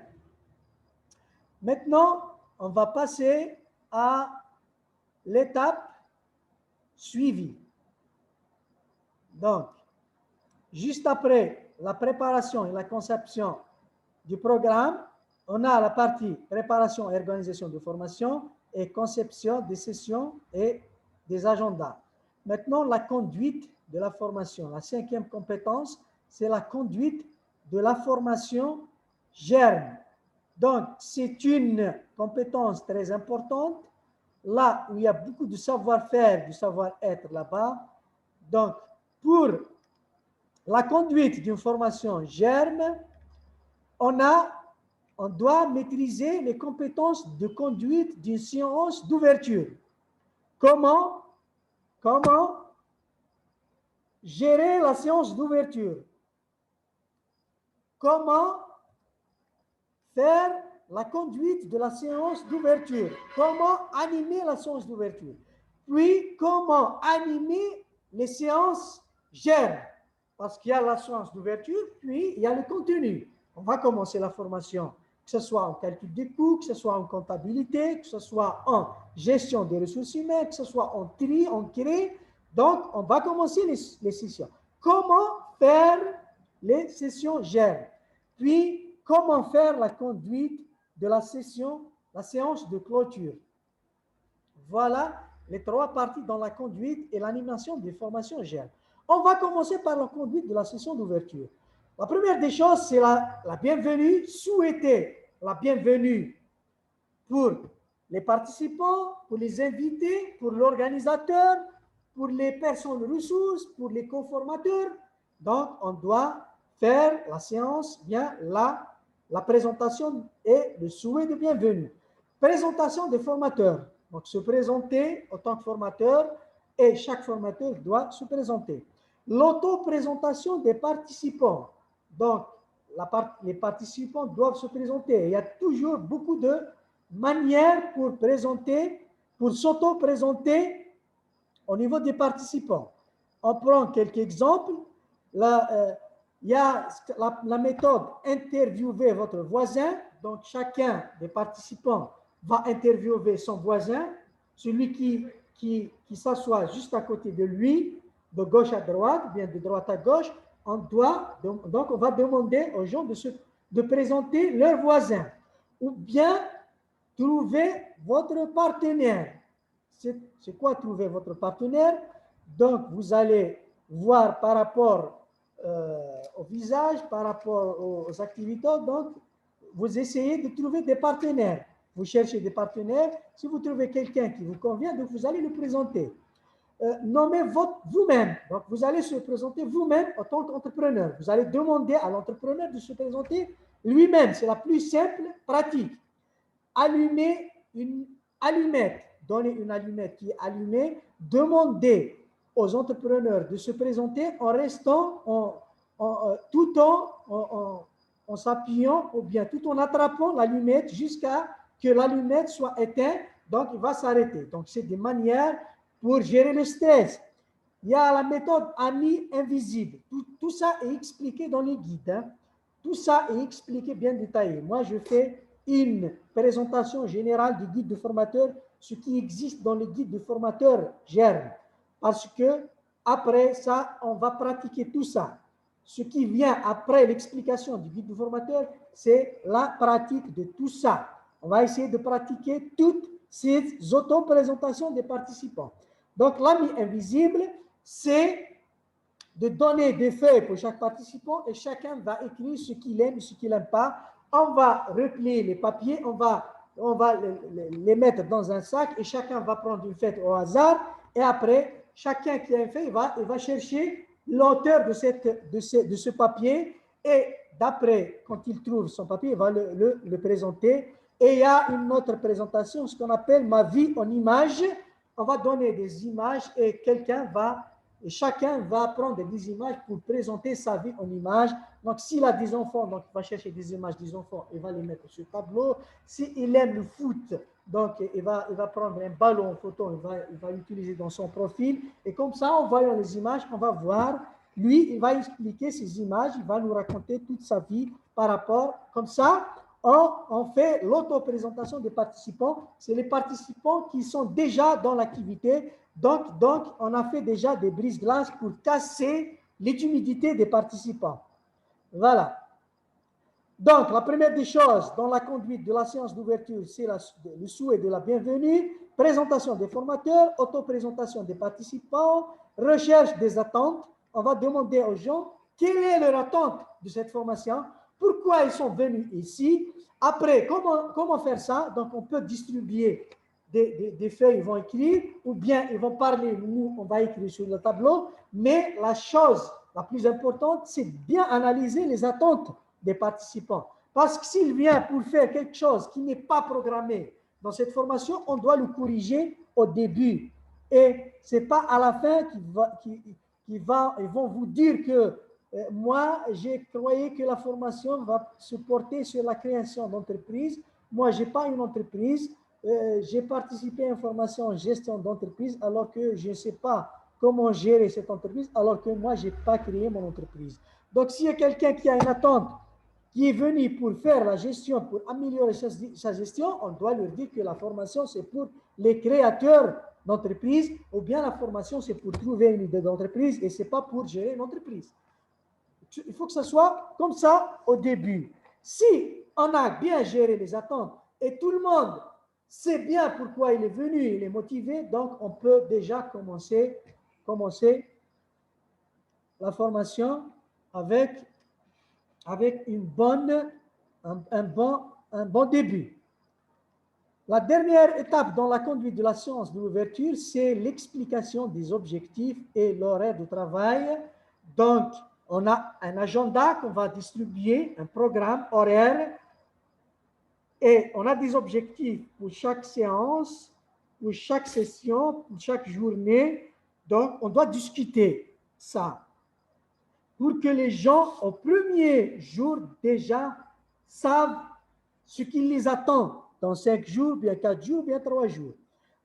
Maintenant, on va passer à l'étape suivie. Donc, juste après la préparation et la conception du programme, on a la partie préparation et organisation de formation et conception des sessions et des agendas. Maintenant, la conduite de la formation. La cinquième compétence, c'est la conduite de la formation GERM. Donc, c'est une compétence très importante, là où il y a beaucoup de savoir-faire, du savoir-être là-bas. Donc, pour la conduite d'une formation GERM, on doit maîtriser les compétences de conduite d'une séance d'ouverture. Comment gérer la séance d'ouverture? Comment faire la conduite de la séance d'ouverture? Comment animer la séance d'ouverture? Puis, comment animer les séances GERM? Parce qu'il y a la séance d'ouverture, puis il y a le contenu. On va commencer la formation, que ce soit en calcul des coûts, que ce soit en comptabilité, que ce soit en gestion des ressources humaines, que ce soit en tri, en crée. Donc, on va commencer les sessions. Comment faire les sessions GERM? Puis, comment faire la conduite de la séance de clôture? Voilà les trois parties dans la conduite et l'animation des formations GERM. On va commencer par la conduite de la session d'ouverture. La première des choses, c'est la bienvenue, souhaiter la bienvenue pour les participants, pour les invités, pour l'organisateur, pour les personnes ressources, pour les coformateurs. Donc, on doit faire la séance, bien la présentation et le souhait de bienvenue. Présentation des formateurs. Donc, se présenter en tant que formateur et chaque formateur doit se présenter. L'auto-présentation des participants. Donc, les participants doivent se présenter. Il y a toujours beaucoup de manières pour présenter, pour s'auto-présenter au niveau des participants. On prend quelques exemples. Il y a la méthode interviewer votre voisin. Donc, chacun des participants va interviewer son voisin, celui qui s'assoit juste à côté de lui, de gauche à droite, bien de droite à gauche. Donc, on va demander aux gens de présenter leur voisin ou bien trouver votre partenaire. C'est quoi trouver votre partenaire? Donc, vous allez voir par rapport au visage, par rapport aux activités. Donc, vous essayez de trouver des partenaires. Vous cherchez des partenaires. Si vous trouvez quelqu'un qui vous convient, donc vous allez le présenter. Nommez vous-même. Donc, vous allez se présenter vous-même en tant qu'entrepreneur. Vous allez demander à l'entrepreneur de se présenter lui-même. C'est la plus simple pratique. Allumer une allumette. Donnez une allumette qui est allumée. Demandez aux entrepreneurs de se présenter en restant tout en s'appuyant ou bien tout en attrapant l'allumette jusqu'à que l'allumette soit éteinte. Donc, il va s'arrêter. Donc, c'est des manières pour gérer le stress. Il y a la méthode ami invisible. Tout ça est expliqué dans les guides. Hein. Tout ça est expliqué bien détaillé. Moi, je fais une présentation générale du guide de formateur, ce qui existe dans le guide de formateur GERM. Parce que après ça, on va pratiquer tout ça. Ce qui vient après l'explication du guide de formateur, c'est la pratique de tout ça. On va essayer de pratiquer toutes ces auto-présentations des participants. Donc, l'ami invisible, c'est de donner des feuilles pour chaque participant et chacun va écrire ce qu'il aime et ce qu'il n'aime pas. On va replier les papiers, on va les mettre dans un sac et chacun va prendre une feuille au hasard et après, chacun qui a une feuille, il va chercher l'auteur de ce papier et d'après, quand il trouve son papier, il va le présenter. Et il y a une autre présentation, ce qu'on appelle ma vie en images. On va donner des images et quelqu'un va et chacun va prendre des images pour présenter sa vie en images. Donc, s'il a des enfants, donc il va chercher des images des enfants et va les mettre sur le tableau. S'il aime le foot, donc il va prendre un ballon en photo, il va l'utiliser dans son profil. Et comme ça, en voyant les images, on va voir, lui, il va expliquer ces images, il va nous raconter toute sa vie par rapport, comme ça, on fait l'auto-présentation des participants. C'est les participants qui sont déjà dans l'activité. Donc, on a fait déjà des brises-glaces pour casser les timidités des participants. Voilà. Donc, la première des choses dans la conduite de la séance d'ouverture, c'est le souhait de la bienvenue, présentation des formateurs, auto-présentation des participants, recherche des attentes. On va demander aux gens quelle est leur attente de cette formation, pourquoi ils sont venus ici. Après, comment faire ça? Donc, on peut distribuer des feuilles, ils vont écrire, ou bien ils vont parler, nous, on va écrire sur le tableau. Mais la chose la plus importante, c'est bien analyser les attentes des participants. Parce que s'il vient pour faire quelque chose qui n'est pas programmé dans cette formation, on doit le corriger au début. Et ce n'est pas à la fin qu'ils vont vous dire que moi, j'ai croyé que la formation va se porter sur la création d'entreprise. Moi, je n'ai pas une entreprise. J'ai participé à une formation en gestion d'entreprise alors que je ne sais pas comment gérer cette entreprise alors que moi, je n'ai pas créé mon entreprise. Donc, s'il y a quelqu'un qui a une attente, qui est venu pour faire la gestion, pour améliorer sa gestion, on doit leur dire que la formation, c'est pour les créateurs d'entreprise, ou bien la formation, c'est pour trouver une idée d'entreprise et ce n'est pas pour gérer une entreprise. Il faut que ce soit comme ça au début. Si on a bien géré les attentes et tout le monde sait bien pourquoi il est venu, il est motivé, donc on peut déjà commencer la formation avec un bon début. La dernière étape dans la conduite de la séance de l'ouverture, c'est l'explication des objectifs et l'horaire de travail. Donc, on a un agenda qu'on va distribuer, un programme horaire, et on a des objectifs pour chaque séance, pour chaque session, pour chaque journée. Donc, on doit discuter ça pour que les gens, au premier jour, déjà savent ce qui les attend dans 5 jours, bien 4 jours, bien 3 jours.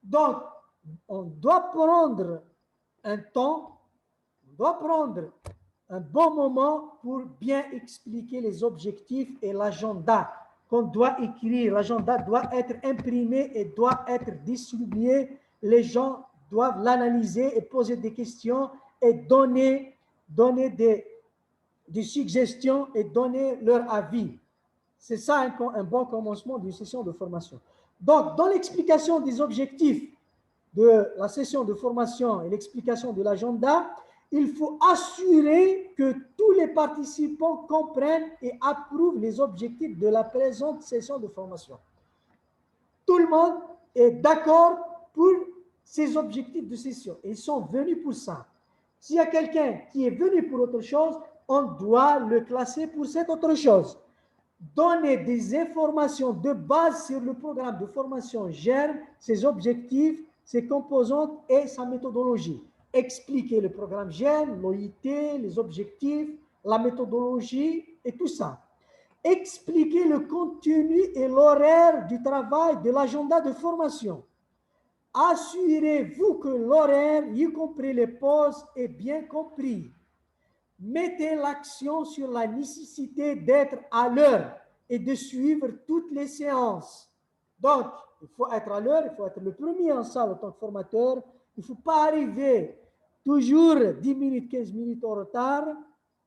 Donc, on doit prendre un temps, on doit prendre un bon moment pour bien expliquer les objectifs et l'agenda qu'on doit écrire. L'agenda doit être imprimé et doit être distribué. Les gens doivent l'analyser et poser des questions et donner des suggestions et donner leur avis. C'est ça un bon commencement d'une session de formation. Donc, dans l'explication des objectifs de la session de formation et l'explication de l'agenda, il faut assurer que tous les participants comprennent et approuvent les objectifs de la présente session de formation. Tout le monde est d'accord pour ces objectifs de session. Ils sont venus pour ça. S'il y a quelqu'un qui est venu pour autre chose, on doit le classer pour cette autre chose. Donner des informations de base sur le programme de formation GERM, ses objectifs, ses composantes et sa méthodologie. Expliquer le programme GERM, l'OIT, les objectifs, la méthodologie et tout ça. Expliquer le contenu et l'horaire du travail de l'agenda de formation. Assurez-vous que l'horaire, y compris les pauses, est bien compris. Mettez l'accent sur la nécessité d'être à l'heure et de suivre toutes les séances. Donc, il faut être à l'heure, il faut être le premier en salle en tant que formateur. Il ne faut pas arriver toujours 10 minutes, 15 minutes en retard.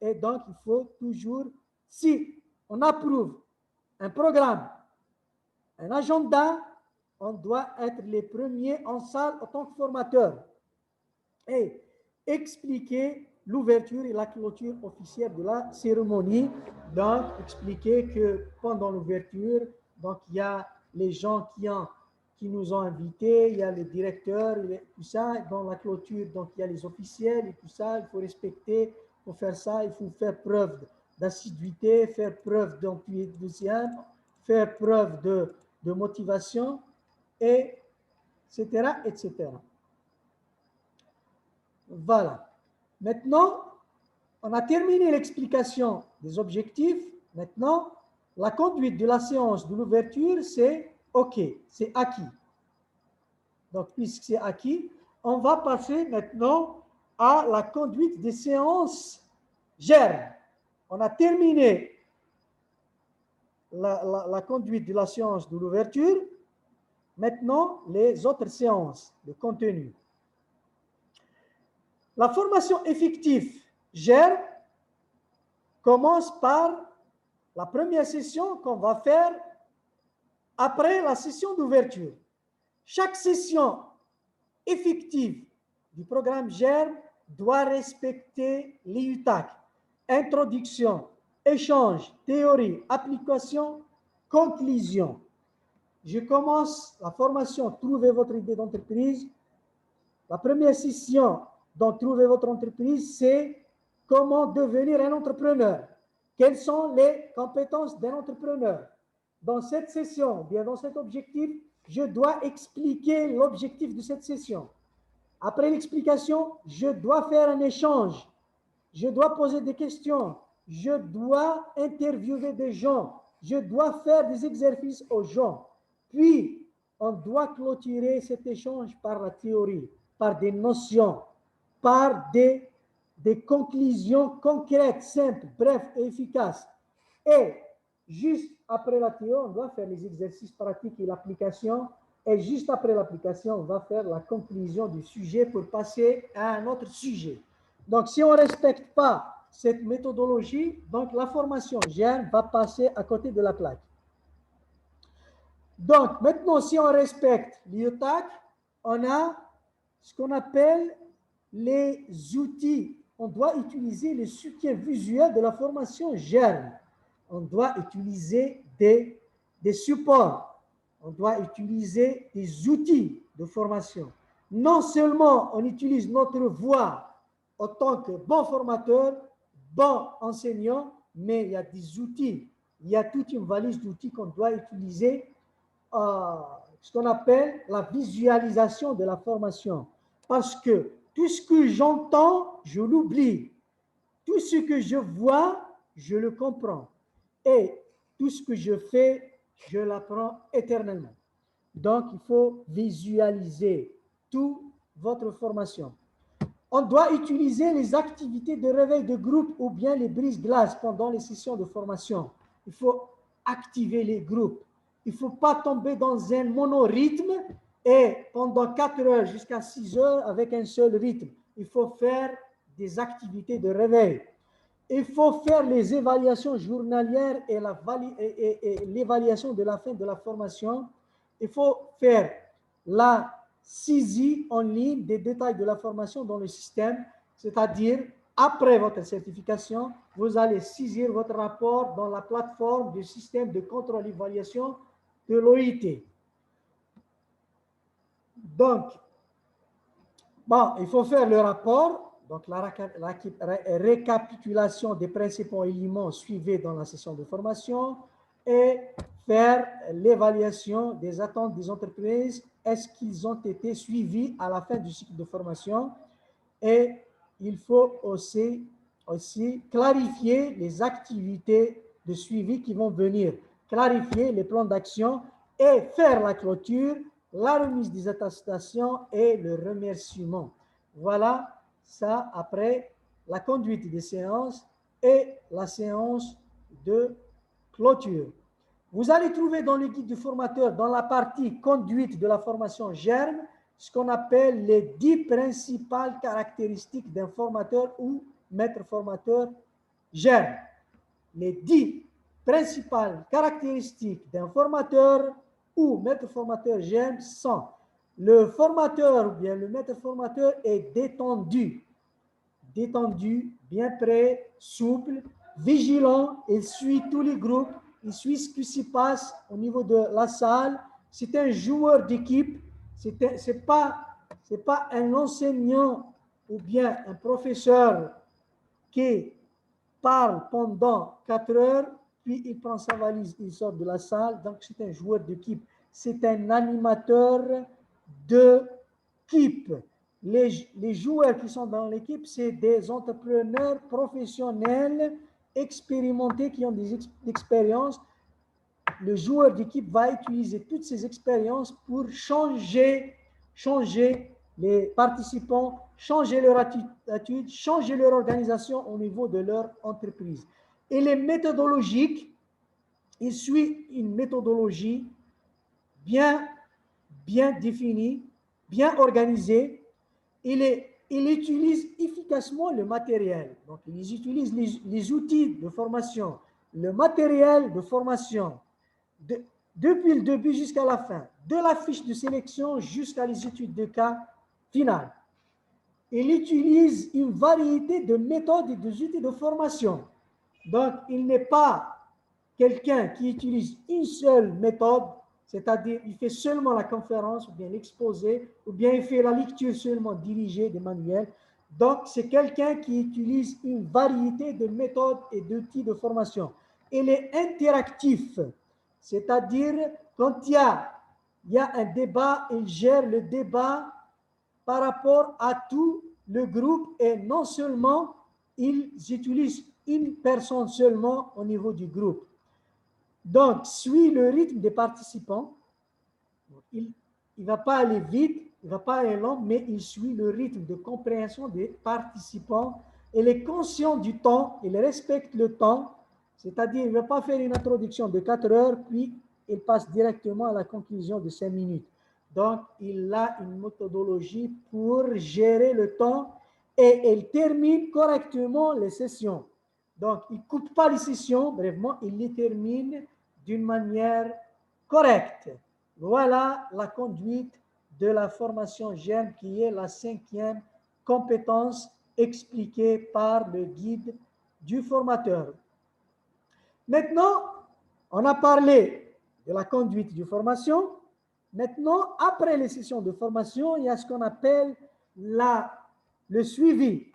Et donc, il faut toujours, si on approuve un programme, un agenda, on doit être les premiers en salle en tant que formateur. Et expliquer l'ouverture et la clôture officielle de la cérémonie. Donc, expliquer que pendant l'ouverture, donc il y a les gens qui nous ont invités, il y a les directeurs, tout ça. Dans la clôture, donc il y a les officiels et tout ça. Il faut respecter, il faut faire ça, il faut faire preuve d'assiduité, faire preuve d'enthousiasme, faire preuve de motivation, et etc., etc. Voilà. Maintenant, on a terminé l'explication des objectifs. Maintenant, la conduite de la séance de l'ouverture, c'est OK, c'est acquis. Donc, puisque c'est acquis, on va passer maintenant à la conduite des séances germes. On a terminé la conduite de la séance de l'ouverture. Maintenant, les autres séances de contenu. La formation effective germe commence par la première session qu'on va faire après la session d'ouverture. Chaque session effective du programme germe doit respecter l'IUTAC. Introduction, échange, théorie, application, conclusion. Je commence la formation Trouvez votre idée d'entreprise. La première session dans Trouvez votre entreprise, c'est comment devenir un entrepreneur. Quelles sont les compétences d'un entrepreneur? Dans cette session, bien dans cet objectif, je dois expliquer l'objectif de cette session. Après l'explication, je dois faire un échange. Je dois poser des questions. Je dois interviewer des gens. Je dois faire des exercices aux gens. Puis, on doit clôturer cet échange par la théorie, par des notions, par des conclusions concrètes, simples, brefs et efficaces. Et juste après la théorie, on doit faire les exercices pratiques et l'application. Et juste après l'application, on va faire la conclusion du sujet pour passer à un autre sujet. Donc, si on ne respecte pas cette méthodologie, donc la formation germe va passer à côté de la plaque. Donc, maintenant, si on respecte l'IUTAC, on a ce qu'on appelle les outils. On doit utiliser les soutiens visuels de la formation germe. On doit utiliser des supports. On doit utiliser des outils de formation. Non seulement on utilise notre voix en tant que bon formateur, bon enseignant, mais il y a des outils. Il y a toute une valise d'outils qu'on doit utiliser, ce qu'on appelle la visualisation de la formation. Parce que tout ce que j'entends, je l'oublie. Tout ce que je vois, je le comprends. Et tout ce que je fais, je l'apprends éternellement. Donc, il faut visualiser toute votre formation. On doit utiliser les activités de réveil de groupe ou bien les brises-glaces pendant les sessions de formation. Il faut activer les groupes. Il ne faut pas tomber dans un monorythme et pendant 4 heures jusqu'à 6 heures avec un seul rythme. Il faut faire des activités de réveil. Il faut faire les évaluations journalières et l'évaluation de la fin de la formation. Il faut faire la saisie en ligne des détails de la formation dans le système, c'est-à-dire après votre certification, vous allez saisir votre rapport dans la plateforme du système de contrôle et évaluation de l'OIT. Donc, bon, il faut faire le rapport. Donc, la récapitulation des principaux éléments suivis dans la session de formation et faire l'évaluation des attentes des entreprises. Est-ce qu'ils ont été suivis à la fin du cycle de formation? Et il faut aussi clarifier les activités de suivi qui vont venir, clarifier les plans d'action et faire la clôture, la remise des attestations et le remerciement. Voilà ça après la conduite des séances et la séance de clôture. Vous allez trouver dans le guide du formateur, dans la partie conduite de la formation germe, ce qu'on appelle les 10 principales caractéristiques d'un formateur ou maître formateur germe. Les 10 principales caractéristiques d'un formateur ou maître formateur germe sont: le formateur ou bien le maître formateur est détendu, bien prêt, souple, vigilant, il suit tous les groupes, il suit ce qui s'y passe au niveau de la salle. C'est un joueur d'équipe, c'est pas un enseignant ou bien un professeur qui parle pendant 4 heures, puis il prend sa valise, il sort de la salle. Donc, c'est un joueur d'équipe. C'est un animateur d'équipe. les joueurs qui sont dans l'équipe, c'est des entrepreneurs professionnels, expérimentés, qui ont des expériences. Le joueur d'équipe va utiliser toutes ces expériences pour changer les participants, changer leur attitude, changer leur organisation au niveau de leur entreprise. Et les méthodologiques, il suit une méthodologie bien définie, bien organisée. Il utilise efficacement le matériel. Donc, ils utilisent les outils de formation, le matériel de formation, depuis le début jusqu'à la fin, de la fiche de sélection jusqu'à les études de cas finales. Il utilise une variété de méthodes et d'outils de formation. Donc, il n'est pas quelqu'un qui utilise une seule méthode, c'est-à-dire il fait seulement la conférence ou bien l'exposé, ou bien il fait la lecture seulement dirigée des manuels. Donc, c'est quelqu'un qui utilise une variété de méthodes et d'outils de formation. Il est interactif, c'est-à-dire quand il y a un débat, il gère le débat par rapport à tout le groupe et non seulement ils utilisent une personne seulement au niveau du groupe. Donc, suit le rythme des participants. Il ne va pas aller vite, il ne va pas aller lent, mais il suit le rythme de compréhension des participants. Il est conscient du temps, il respecte le temps, c'est-à-dire il ne va pas faire une introduction de 4 heures, puis il passe directement à la conclusion de 5 minutes. Donc, il a une méthodologie pour gérer le temps et il termine correctement les sessions. Donc, il ne coupe pas les sessions, brièvement, il les termine d'une manière correcte. Voilà la conduite de la formation GERM qui est la 5e compétence expliquée par le guide du formateur. Maintenant, on a parlé de la conduite de formation. Maintenant, après les sessions de formation, il y a ce qu'on appelle le suivi,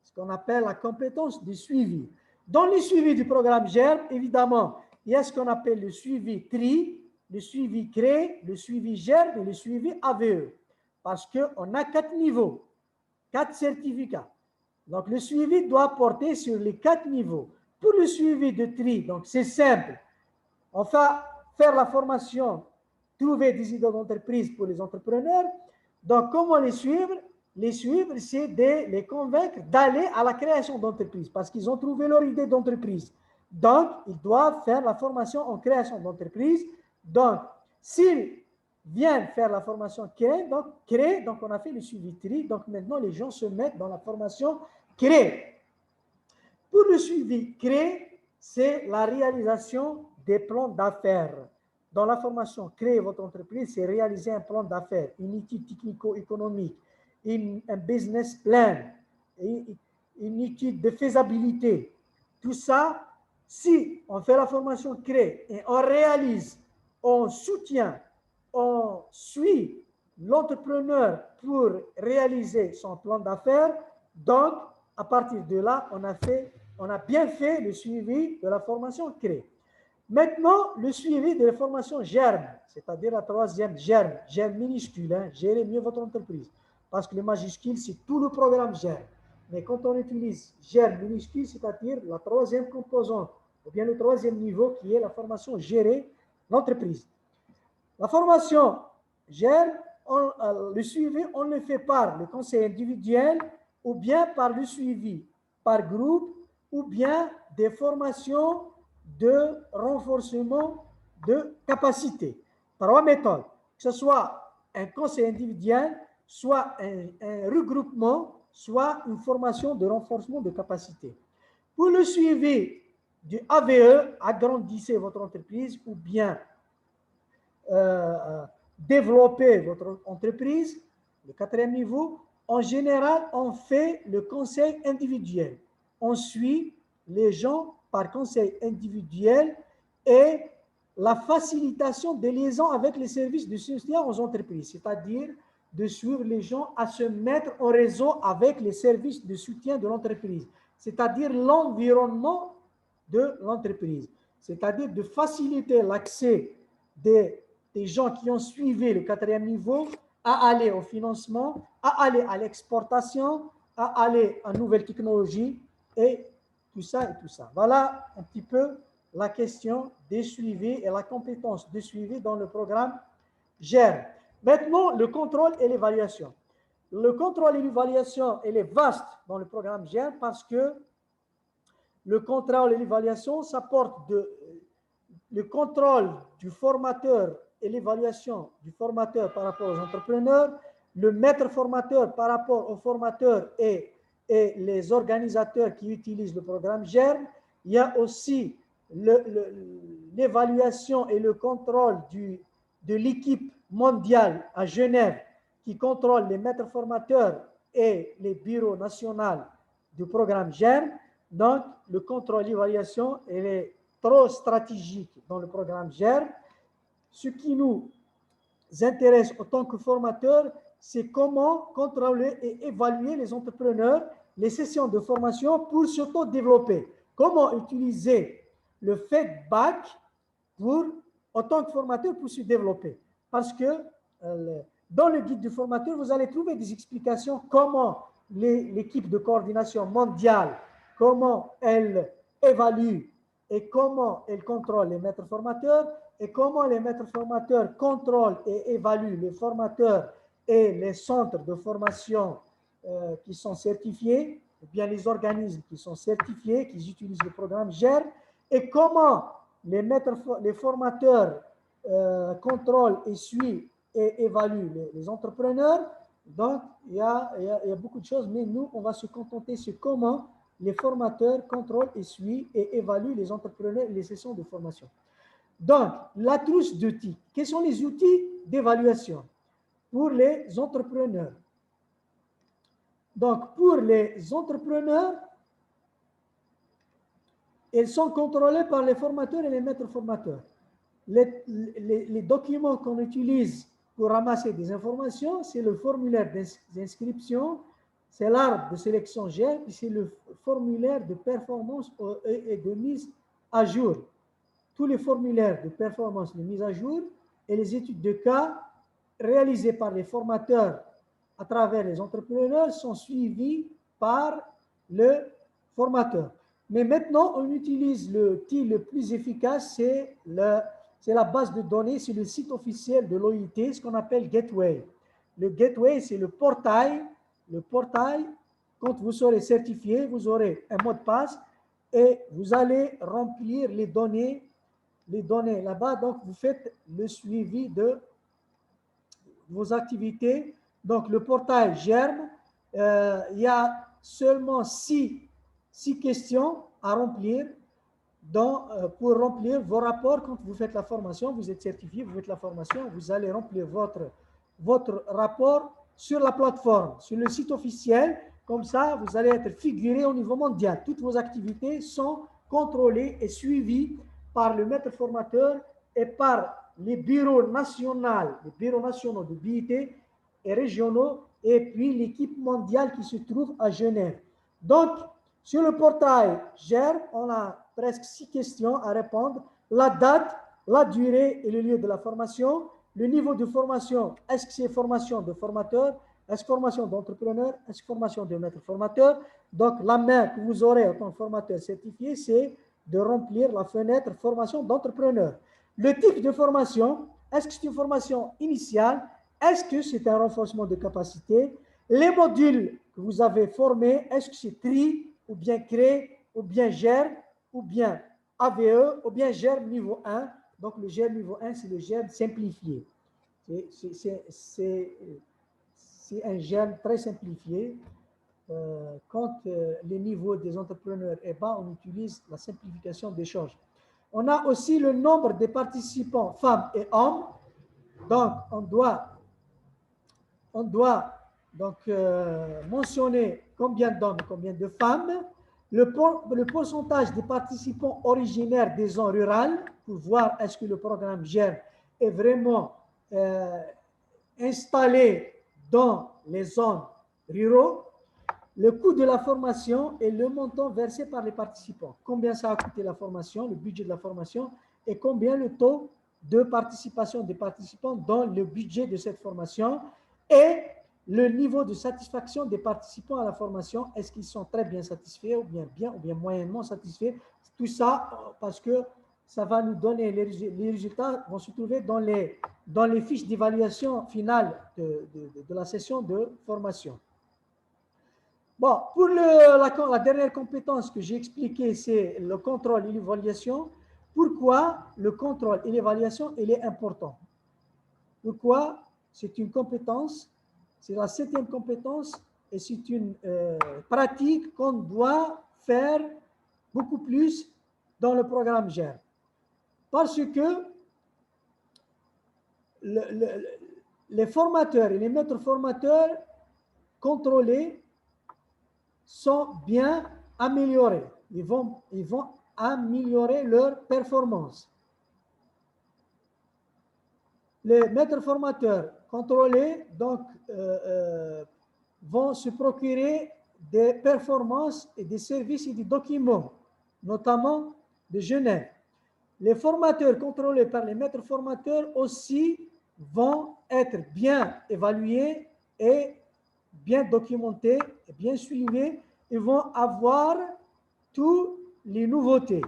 ce qu'on appelle la compétence du suivi. Dans le suivi du programme GERM, évidemment, il y a ce qu'on appelle le suivi TRI, le suivi CRE, le suivi GERM et le suivi AVE. Parce qu'on a 4 niveaux, 4 certificats. Donc, le suivi doit porter sur les 4 niveaux. Pour le suivi de TRI, donc c'est simple. On va faire la formation, trouver des idées d'entreprise pour les entrepreneurs. Donc, comment les suivre? Les suivre, c'est de les convaincre d'aller à la création d'entreprise parce qu'ils ont trouvé leur idée d'entreprise. Donc, ils doivent faire la formation en création d'entreprise. Donc, s'ils viennent faire la formation créer, donc on a fait le suivi TRI. Donc, maintenant, les gens se mettent dans la formation créer. Pour le suivi créer, c'est la réalisation des plans d'affaires. Dans la formation créer votre entreprise, c'est réaliser un plan d'affaires, une étude technico-économique, un business plan, une étude de faisabilité. Tout ça, si on fait la formation créer et on réalise, on soutient, on suit l'entrepreneur pour réaliser son plan d'affaires, donc à partir de là, on a bien fait le suivi de la formation créer. Maintenant, le suivi de la formation GERM, c'est-à-dire la 3e GERM, GERM minuscule, gérer mieux votre entreprise. Parce que le majuscule, c'est tout le programme GERM. Mais quand on utilise GERM minuscule, c'est-à-dire la 3e composante, ou bien le 3e niveau qui est la formation gérer l'entreprise. La formation GERM, le suivi, on le fait par le conseil individuel ou bien par le suivi par groupe ou bien des formations de renforcement de capacité. 3 méthodes, que ce soit un conseil individuel, soit un regroupement, soit une formation de renforcement de capacité. Pour le suivi du AVE, agrandissez votre entreprise ou bien développer votre entreprise, le 4e niveau, en général, on fait le conseil individuel. On suit les gens par conseil individuel et la facilitation des liaisons avec les services de soutien aux entreprises, c'est-à-dire de suivre les gens à se mettre en réseau avec les services de soutien de l'entreprise, c'est-à-dire l'environnement de l'entreprise, c'est-à-dire de faciliter l'accès des gens qui ont suivi le 4e niveau à aller au financement, à aller à l'exportation, à aller à nouvelles technologies et tout ça et tout ça. Voilà un petit peu la question des suivis et la compétence de suivi dans le programme GERM. Maintenant, le contrôle et l'évaluation. Le contrôle et l'évaluation, elle est vaste dans le programme GERM parce que le contrôle et l'évaluation, ça porte le contrôle du formateur et l'évaluation du formateur par rapport aux entrepreneurs, le maître formateur par rapport aux formateurs et les organisateurs qui utilisent le programme GERM. Il y a aussi l'évaluation et le contrôle de l'équipe mondiale à Genève qui contrôle les maîtres formateurs et les bureaux nationaux du programme GERM. Donc, le contrôle et l'évaluation, elle est trop stratégique dans le programme GERM. Ce qui nous intéresse en tant que formateurs, c'est comment contrôler et évaluer les entrepreneurs, les sessions de formation pour s'auto-développer. Comment utiliser le feedback pour, en tant que formateur pour se développer. Parce que dans le guide du formateur, vous allez trouver des explications comment l'équipe de coordination mondiale, comment elle évalue et comment elle contrôle les maîtres formateurs et comment les maîtres formateurs contrôlent et évaluent les formateurs et les centres de formation qui sont certifiés, ou bien les organismes qui sont certifiés, qui utilisent le programme GERM, et comment les formateurs contrôlent et suivent et évaluent les entrepreneurs. Donc, il y a beaucoup de choses, mais nous, on va se contenter sur comment les formateurs contrôlent et suivent et évaluent les entrepreneurs et les sessions de formation. Donc, la trousse d'outils. Quels sont les outils d'évaluation pour les entrepreneurs? Donc, pour les entrepreneurs, ils sont contrôlés par les formateurs et les maîtres formateurs. Les documents qu'on utilise pour ramasser des informations, c'est le formulaire d'inscription, c'est l'arbre de sélection GERM, et c'est le formulaire de performance et de mise à jour. Tous les formulaires de performance de mise à jour et les études de cas réalisées par les formateurs à travers les entrepreneurs sont suivis par le formateur. Mais maintenant, on utilise l'outil le plus efficace, c'est la base de données, c'est le site officiel de l'OIT, ce qu'on appelle Gateway. Le Gateway, c'est le portail. Le portail, quand vous serez certifié, vous aurez un mot de passe et vous allez remplir les données là-bas. Donc, vous faites le suivi de vos activités. Donc, le portail GERM, il y a seulement 6 questions à remplir pour remplir vos rapports. Quand vous faites la formation, vous êtes certifié, vous faites la formation, vous allez remplir votre rapport sur la plateforme, sur le site officiel. Comme ça, vous allez être figuré au niveau mondial. Toutes vos activités sont contrôlées et suivies par le maître formateur et par les bureaux nationaux de BIT et régionaux, et puis l'équipe mondiale qui se trouve à Genève. Donc, sur le portail GERM, on a presque 6 questions à répondre. La date, la durée et le lieu de la formation, le niveau de formation, est-ce que c'est formation de formateur, est-ce que formation d'entrepreneur, est-ce que formation de maître formateur. Donc, la main que vous aurez en tant que formateur certifié, c'est de remplir la fenêtre formation d'entrepreneur. Le type de formation, est-ce que c'est une formation initiale, est-ce que c'est un renforcement de capacité, les modules que vous avez formés, est-ce que c'est TRI, ou bien CRE, ou bien GERM, ou bien AVE, ou bien GERM niveau 1. Donc, le GERM niveau 1, c'est le GERM simplifié. C'est un GERM très simplifié. Quand le niveau des entrepreneurs est bas, on utilise la simplification d'échange. On a aussi le nombre de participants, femmes et hommes. Donc, on doit donc mentionner combien d'hommes et combien de femmes, le pourcentage des participants originaires des zones rurales pour voir est-ce que le programme GERM est vraiment installé dans les zones rurales, le coût de la formation et le montant versé par les participants. Combien ça a coûté la formation, le budget de la formation et combien le taux de participation des participants dans le budget de cette formation. et le niveau de satisfaction des participants à la formation. Est-ce qu'ils sont très bien satisfaits ou bien moyennement satisfaits? Tout ça parce que ça va nous donner, les résultats vont se trouver dans les fiches d'évaluation finale de la session de formation. Bon, pour la dernière compétence que j'ai expliquée, c'est le contrôle et l'évaluation. Pourquoi le contrôle et l'évaluation, il est important? Pourquoi? C'est une compétence, c'est la 7e compétence et c'est une pratique qu'on doit faire beaucoup plus dans le programme GER. Parce que les formateurs et les maîtres formateurs contrôlés sont bien améliorés. Ils vont améliorer leur performance. Les maîtres formateurs contrôlés donc, vont se procurer des performances et des services et des documents, notamment de Genève. Les formateurs contrôlés par les maîtres formateurs aussi vont être bien évalués et bien documentés, et bien suivis. Ils vont avoir toutes les nouveautés.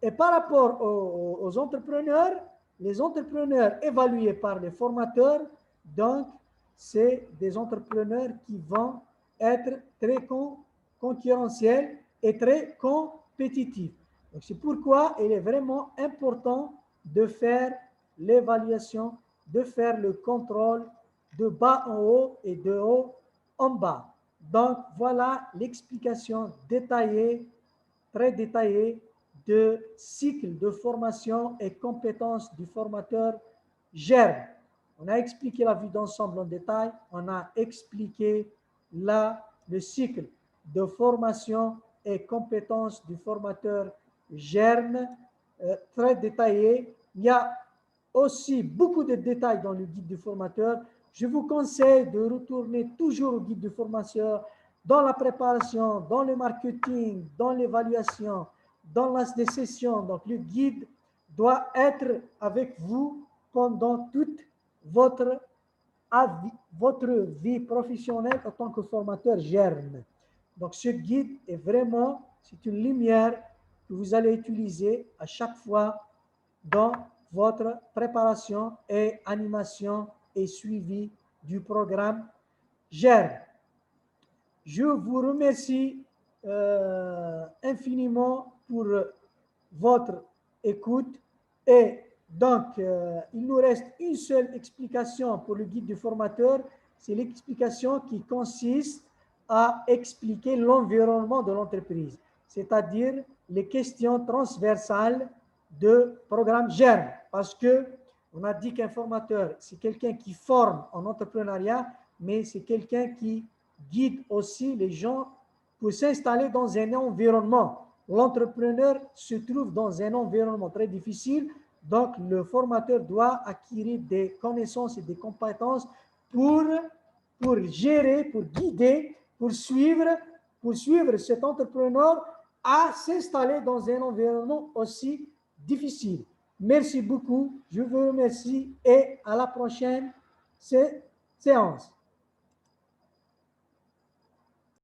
Et par rapport aux entrepreneurs, les entrepreneurs évalués par les formateurs, donc, c'est des entrepreneurs qui vont être très concurrentiels et très compétitifs. Donc, c'est pourquoi il est vraiment important de faire l'évaluation, de faire le contrôle de bas en haut et de haut en bas. Donc, voilà l'explication détaillée, très détaillée, de cycle de formation et compétences du formateur GER. On a expliqué la vue d'ensemble en détail, on a expliqué le cycle de formation et compétences du formateur GERN, très détaillé. Il y a aussi beaucoup de détails dans le guide du formateur. Je vous conseille de retourner toujours au guide du formateur dans la préparation, dans le marketing, dans l'évaluation, dans les sessions. Donc, le guide doit être avec vous pendant toute votre vie professionnelle en tant que formateur GERN. Donc, ce guide est vraiment, c'est une lumière que vous allez utiliser à chaque fois dans votre préparation et animation et suivi du programme GERN. Je vous remercie infiniment pour votre écoute et donc il nous reste une seule explication pour le guide du formateur, c'est l'explication qui consiste à expliquer l'environnement de l'entreprise, c'est-à-dire les questions transversales de programme GERN, parce que on a dit qu'un formateur, c'est quelqu'un qui forme en entrepreneuriat, mais c'est quelqu'un qui guide aussi les gens pour s'installer dans un environnement. L'entrepreneur se trouve dans un environnement très difficile, donc le formateur doit acquérir des connaissances et des compétences pour gérer, pour guider, pour suivre cet entrepreneur à s'installer dans un environnement aussi difficile. Merci beaucoup, je vous remercie et à la prochaine séance.